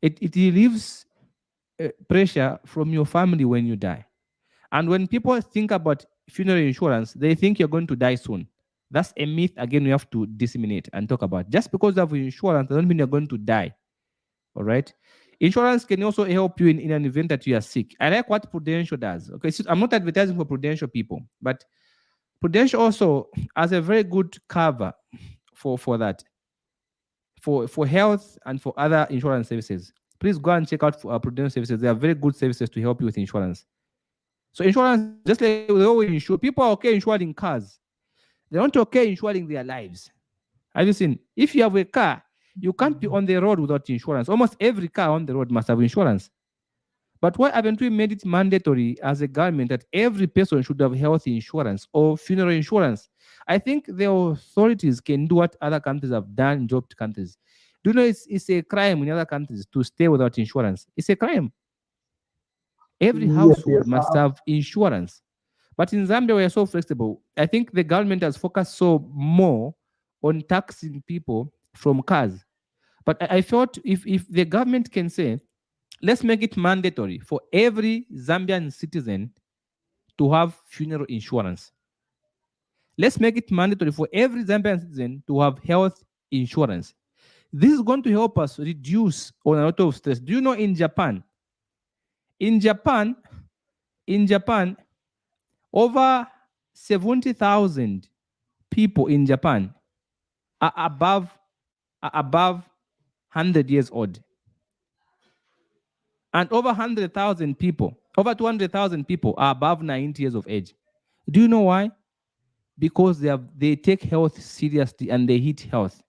It relieves pressure from your family when you die. And when people think about funeral insurance, they think you're going to die soon. That's a myth, again, we have to disseminate and talk about. Just because you have insurance doesn't mean you're going to die. All right. Insurance can also help you in an event that you are sick. I like what Prudential does. Okay. So I'm not advertising for Prudential people, but Prudential also has a very good cover for that, for health and for other insurance services. Please go and check out Prudential services. They are very good services to help you with insurance. So insurance, just like they always insure, people are okay insuring cars. They're not okay insuring their lives. Have you seen? If you have a car, you can't be on the road without insurance. Almost every car on the road must have insurance. But why haven't we made it mandatory as a government that every person should have health insurance or funeral insurance? I think the authorities can do what other countries have done in developed countries. Do you know it's a crime in other countries to stay without insurance? It's a crime. Every Yes, household yes. must have insurance. But in Zambia, we are so flexible. I think the government has focused so more on taxing people from cars. But I felt if the government can say, let's make it mandatory for every Zambian citizen to have funeral insurance. Let's make it mandatory for every Zambian citizen to have health insurance. This is going to help us reduce on a lot of stress. Do you know in Japan? In Japan, in Japan, over 70,000 people in Japan are above 100 years old. And over 100,000 people, over 200,000 people are above 90 years of age. Do you know why? Because they take health seriously and they eat health.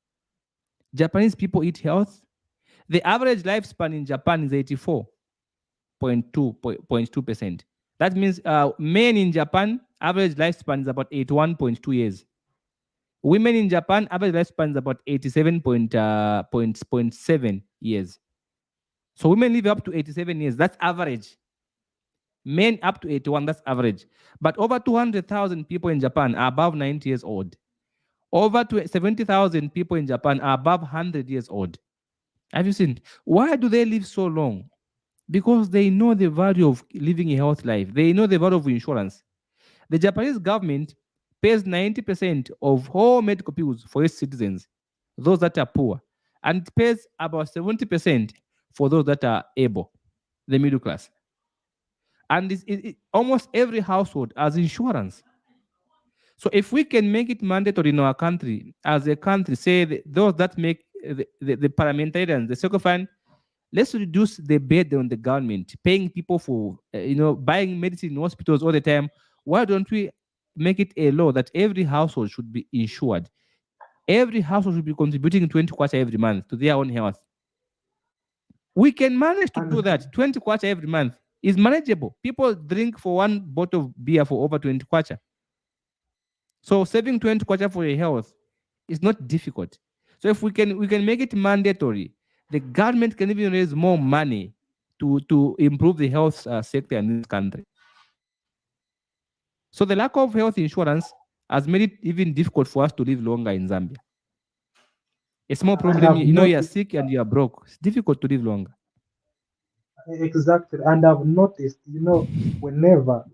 Japanese people eat health. The average lifespan in Japan is 84.2%. That means men in Japan, average lifespan is about 81.2 years. Women in Japan, average lifespan is about 87.7 years. So women live up to 87 years. That's average. Men up to 81, that's average. But over 200,000 people in Japan are above 90 years old. Over 70,000 people in Japan are above 100 years old. Have you seen? Why do they live so long? Because they know the value of living a healthy life. They know the value of insurance. The Japanese government pays 90% of all medical bills for its citizens, those that are poor, and it pays about 70% for those that are able, the middle class. And almost every household has insurance. So if we can make it mandatory in our country, as a country, say those that make the parliamentarians, the second fund, let's reduce the burden on the government, paying people for, buying medicine in hospitals all the time. Why don't we make it a law that every household should be insured? Every household should be contributing 20 kwacha every month to their own health. We can manage to do that. 20 kwacha every month is manageable. People drink for one bottle of beer for over 20 kwacha. So saving 20 kwacha for your health is not difficult. So if we can make it mandatory, the government can even raise more money to improve the health sector in this country. So the lack of health insurance has made it even difficult for us to live longer in Zambia. A small problem, you're sick and you're broke. It's difficult to live longer. Exactly. And I've noticed, whenever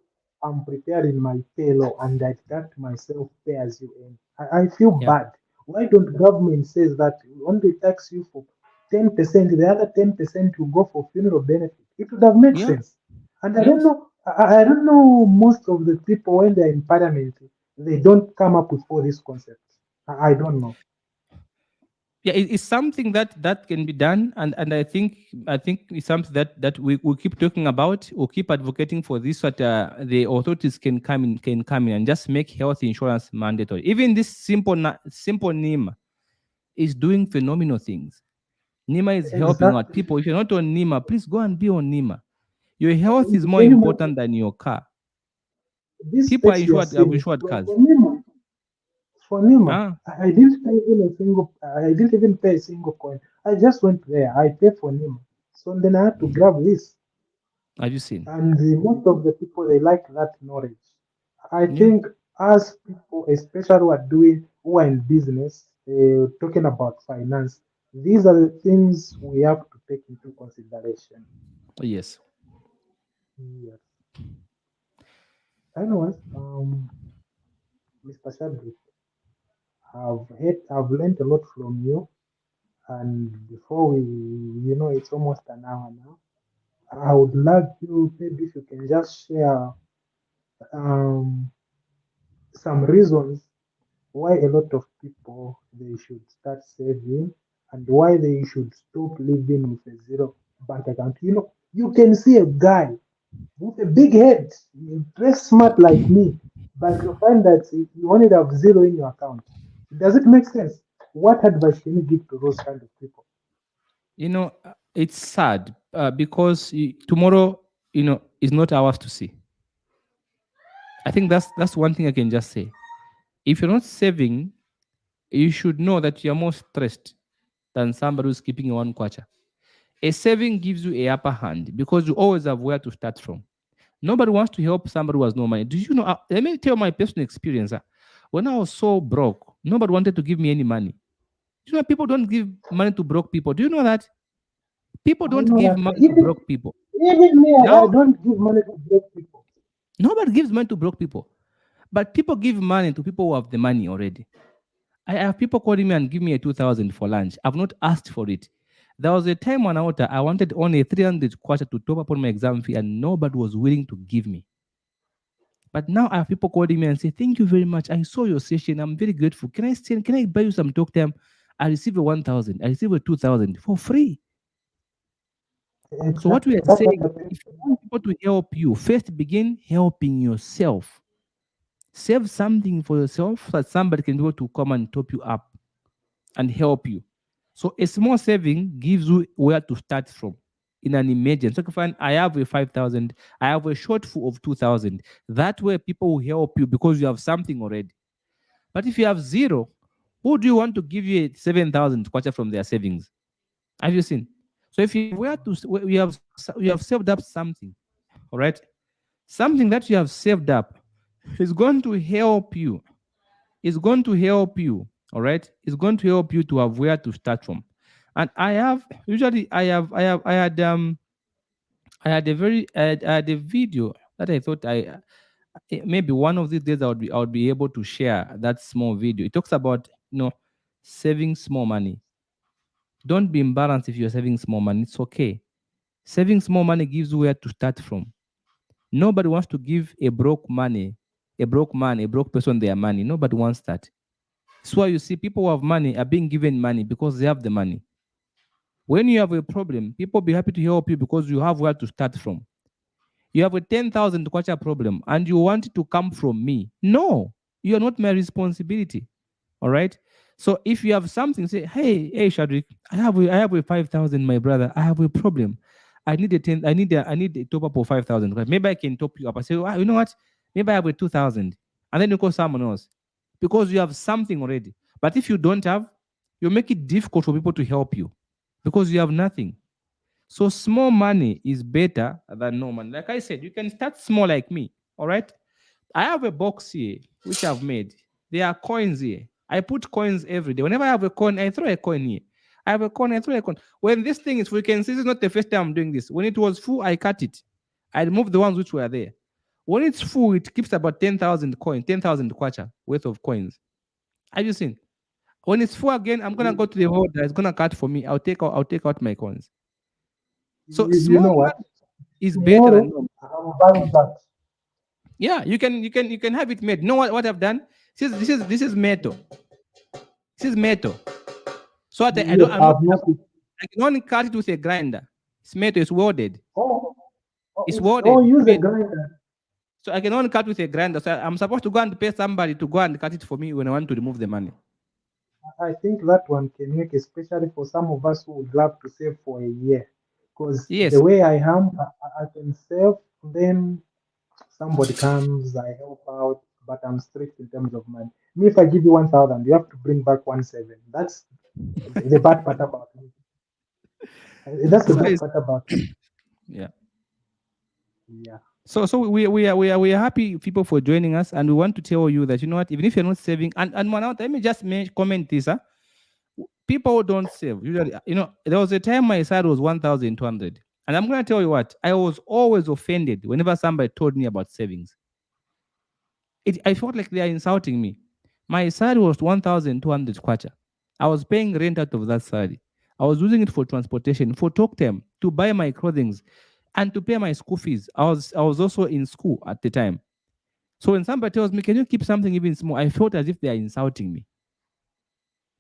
I'm preparing my payroll and I deduct myself pay as you earn, I feel Yeah. bad. Why don't government says that we only tax you for 10%, the other 10% will go for funeral benefit? It would have made Yeah. sense. And I don't Yes. know, I don't know most of the people when they're in parliament, they don't come up with all these concepts. I don't know. Yeah, it's something that can be done, and I think it's something that we keep talking about. We'll keep advocating for this. That the authorities can come in and just make health insurance mandatory. Even this simple NEMA is doing phenomenal things. NEMA is helping out Exactly. people. If you're not on NEMA, please go and be on NEMA. Your health is more Very much. important than your car. These People are steps you are insured have saying insured cars. for Nima, Ah, I didn't pay even a single. I didn't even pay a single coin. I just went there. I paid for Nima, so then I had to grab this. have you seen? And most of the people they like that knowledge. I Yeah. think as people, especially who are in business, talking about finance, these are the things we have to take into consideration. Yes. Yes. Anyways, Mr. Shadri, I've learned a lot from you. And before it's almost an hour now. I would love you, maybe if you can just share um, some reasons why a lot of people they should start saving and why they should stop living with a zero bank account. You can see a guy with a big head, dress smart like me, but you find that you only have zero in your account. Does it make sense? What advice can you give to those kind of people? It's sad because tomorrow, is not ours to see. I think that's one thing I can just say. If you're not saving, you should know that you're more stressed than somebody who's keeping one kwacha. A saving gives you a upper hand because you always have where to start from. Nobody wants to help somebody who has no money. Do you know? Let me tell my personal experience. When I was so broke, nobody wanted to give me any money. Do you know people don't give money to broke people? Do you know that? People I don't know give that money to even broke people. even me, I Now, don't give money to broke people. nobody gives money to broke people. But people give money to people who have the money already. I have people calling me and give me a 2,000 for lunch. I've not asked for it. There was a time when I wanted only a 300 quarter to top up on my exam fee, and nobody was willing to give me. But now I have people calling me and say, "Thank you very much. I saw your session. I'm very grateful. Can I buy you some talk time? I receive a 1,000. I receive a 2,000 for free." So what we Exactly. are That's what saying, happened. if you want people to help you, first begin helping yourself. Save something for yourself so that somebody can be able to come and top you up and help you. So a small saving gives you where to start from in an emergency. So if I have a 5,000, I have a shortfall of 2,000. That way people will help you because you have something already. But if you have zero, who do you want to give you a 7,000 quarter from their savings? Have you seen? So if you were to, you have saved up something, all right? Something that you have saved up is going to help you. It's going to help you, all right? It's going to help you to have where to start from. And I had I had a video that I thought maybe one of these days I would be able to share that small video. It talks about saving small money. Don't be embarrassed if you're saving small money. It's okay. Saving small money gives you where to start from. Nobody wants to give a broke man, a broke person their money. Nobody wants that. That's why you see people who have money are being given money because they have the money. When you have a problem, people be happy to help you because you have where to start from. You have a 10,000 kwacha problem and you want it to come from me. No, you are not my responsibility. All right. So if you have something, say, hey, Shadrick, I have a 5,000, my brother. I have a problem. I need a 10. I need a top up of 5,000. Maybe I can top you up. I say, you know what? Maybe I have a 2,000, and then you call someone else because you have something already. But if you don't have, you make it difficult for people to help you because you have nothing. So small money is better than no money. Like I said, you can start small like me. All right. I have a box here which I've made. There are coins here. I put coins every day. Whenever I have a coin, I throw a coin here. I have a coin, I throw a coin. When this thing is full, you can see this is not the first time I'm doing this. When it was full, I cut it. I removed the ones which were there. When it's full, it keeps about 10,000 coins, 10,000 kwacha worth of coins. Have you seen? When it's full again, I'm gonna go to the holder. It's gonna cut for me. I'll take out my coins. So You small know what? money is better than Tomorrow no. I'm buying that. Yeah, you can have it made. You know what I've done? This is metal. This is metal. So Yes, I've noticed. I can only cut it with a grinder. It's made, it's worded. Oh, It's it's oh, worded. It's use a made. grinder. So I can only cut with a grinder. So I'm supposed to go and pay somebody to go and cut it for me when I want to remove the money. I think that one can work, especially for some of us who would love to save for a year. Because the Yes. way I am, I can save, then somebody comes, I help out, but I'm strict in terms of money. Me, if I give you 1,000, you have to bring back 1,700. That's the bad part about me. That's the So bad it's, part about me. yeah. Yeah. So we are happy people for joining us, and we want to tell you that, you know what, even if you're not saving, and Manaut, let me just comment this, huh? People don't save usually. There was a time my salary was 1,200, and I'm gonna tell you what, I was always offended whenever somebody told me about savings. I felt like they are insulting me. My salary was 1,200 kwacha. I was paying rent out of that salary. I was using it for transportation, for talk time, to buy my clothing, and to pay my school fees. I was also in school at the time. So when somebody tells me, "Can you keep something even small?" I felt as if they are insulting me,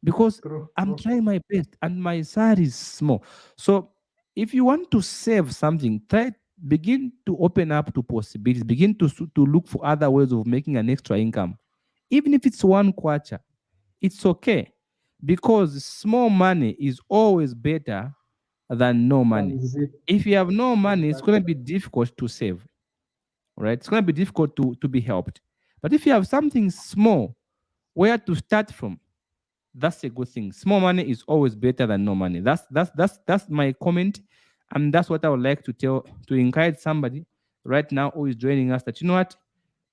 because True, I'm true. trying my best and my salary is small. So if you want to save something, begin to open up to possibilities. Begin to look for other ways of making an extra income, even if it's one kwacha. It's okay, because small money is always better than no money. That's it. If you have no money, it's going to Exactly. be difficult to save, right? It's going to be difficult to be helped. But if you have something small where to start from, that's a good thing. Small money is always better than no money. That's my comment, and that's what I would like to encourage somebody right now who is joining us, that, you know what,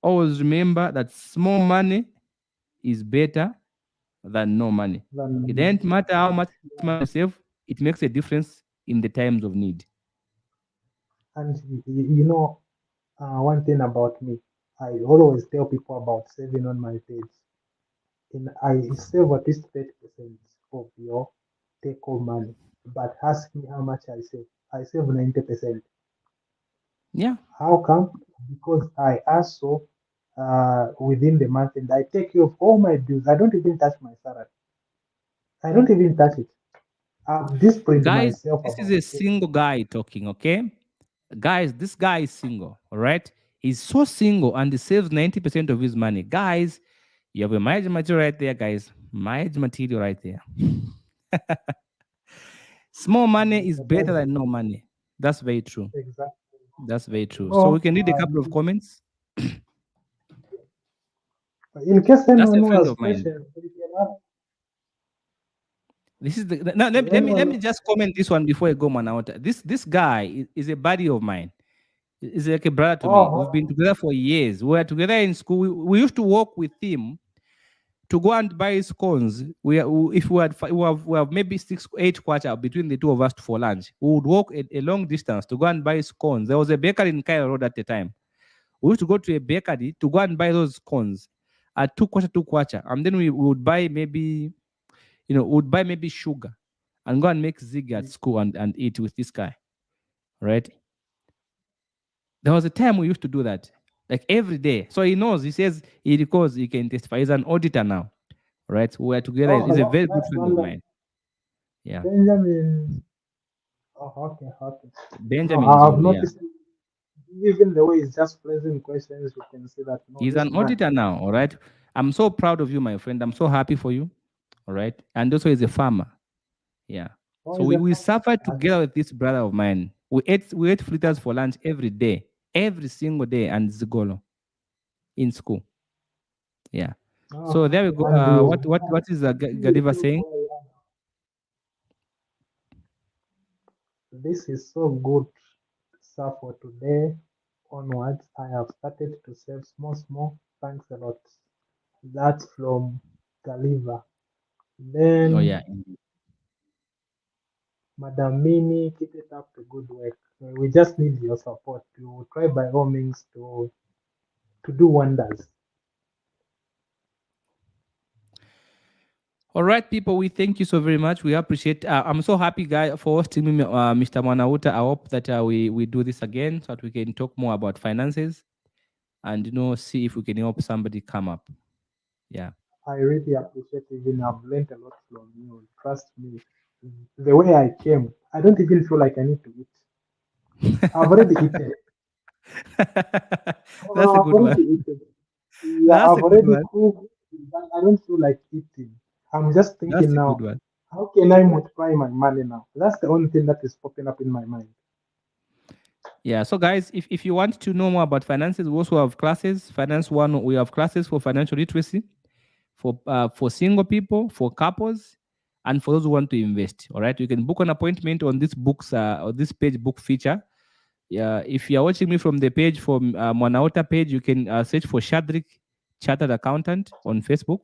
always remember that small money is better than no money. It Then, doesn't matter how much money you save, it makes a difference in the times of need. and one thing about me, I always tell people about saving on my page. I save at least 30% of your take home money. But ask me how much I save. I save 90%. Yeah. How come? Because I also within the month and I take care of all my bills. I don't even touch my salary. I don't even touch it. I've disciplined Guys, myself this is about a saving. single guy talking, okay? Guys, this guy is single, all right? He's so single and he saves 90% of his money. Guys, you have a marriage material right there, guys. Marriage material right there. Small money is better That's than no money. That's very true. exactly. That's very true. So we No, can read a couple of comments. in case That's a anyone who friend has of mine. questions, you can ask. This is the now let me Anyone, just comment this one before I go man out. This guy is a buddy of mine. He's like a brother to me. We've been oh, together for years. We were together in school. We used to walk with him to go and buy scones. If we have maybe 6 8 quarter between the two of us for lunch, we would walk a long distance to go and buy scones. There was a bakery in Cairo Road at the time. We used to go to a bakery to go and buy those scones at 2 quarter, and then we would buy maybe, would buy maybe sugar and go and make zig at school and eat with this guy, right? There was a time we used to do that, like every day. So he knows, he says, he recalls, he can testify. He's an auditor now, right? We are together. He's a very good that's friend of wonderful. mine. Yeah. Benjamin. Oh, okay, okay. No, Benjamin I've Zulu, yeah. noticed even the way he's just phrasing questions, you can see that no, He's this an man. auditor now, all right? I'm so proud of you, my friend. I'm so happy for you, all right? And also he's a farmer. Yeah. Oh, So he's we a suffered together with this brother of mine. We ate fritters for lunch every day, every single day, and Zigolo in school. Yeah. So oh, there we go. and What is Gadiva saying? this is so good. So for today onwards, I have started to save small, small. Thanks a lot. That's from Galiva. Oh Then yeah. Madam Mini, keep it up the good work. We just need your support. We will try by all means to do wonders. All right, people. We thank you so very much. We appreciate. I'm so happy, guy, for hosting me, Mr. Manauta. I hope that we do this again so that we can talk more about finances and see if we can help somebody come up. Yeah. I really appreciate even I've learned a lot from you. Trust me. The way I came, I don't even feel like I need to eat. I've already eaten. That's a I've good one. already eaten. Yeah, That's I've a good already one. cooked. But I don't feel like eating. I'm just That's thinking a good now, one. how can I multiply my money now? That's the only thing that is popping up in my mind. Yeah. So, guys, if you want to know more about finances, we also have classes. Finance one, we have classes for financial literacy, for single people, for couples, and for those who want to invest. All right. You can book an appointment on this books or this page book feature. Yeah. If you are watching me from the page from Manaota page, you can search for Shadrick Chartered Accountant on Facebook.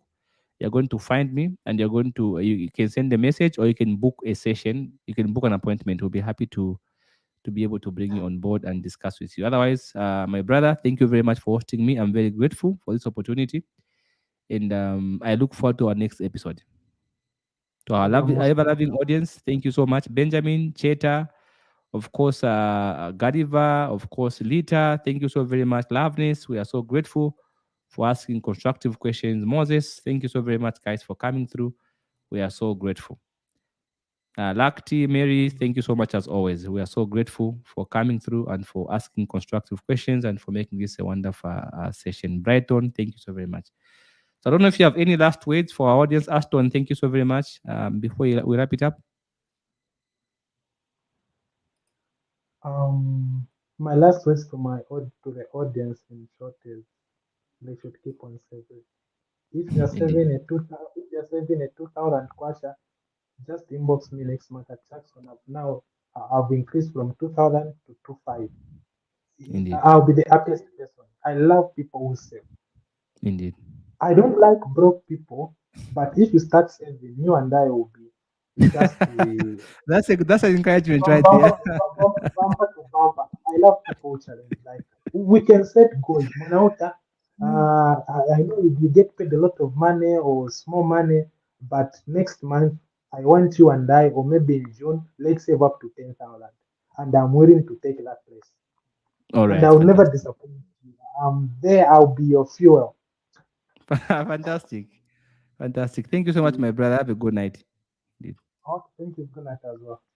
You're going to find me, and you're going to you can send a message, or you can book a session. You can book an appointment. We'll be happy to be able to bring you on board and discuss with you. Otherwise, my brother, thank you very much for hosting me. I'm very grateful for this opportunity, and I look forward to our next episode. To our You're most ever loving welcome. audience, thank you so much, Benjamin, Cheta, of course, Gadiva, of course, Lita. Thank you so very much, Loveness. We are so grateful for asking constructive questions. Moses, thank you so very much, guys, for coming through. We are so grateful. Lakti, Mary, thank you so much as always. We are so grateful for coming through and for asking constructive questions and for making this a wonderful session. Brighton, thank you so very much. So I don't know if you have any last words for our audience. Aston, thank you so very much. Before we wrap it up. My last words to to the audience in short is they should keep on saving. If you're Indeed, saving a 2000, if you're saving a 2000 kwacha, just inbox me next month at Jackson. Now I've increased from 2000 to 25. indeed, I'll be the happiest person. I love people who save. indeed. I don't like broke people, but if you start saving, you and I will be just That's an encouragement from right there. bumper to bumper. I love people challenge. Like we can set goals. Manauta, I know you get paid a lot of money or small money, but next month I want you and I, or maybe in June, let's save up to 10,000, and I'm willing to take that place, All and right, I'll never fantastic. disappoint you. There. I'll be your fuel. Fantastic. Fantastic. Thank you so much, my brother. Have a good night. Indeed. Okay, thank you. Good night as well.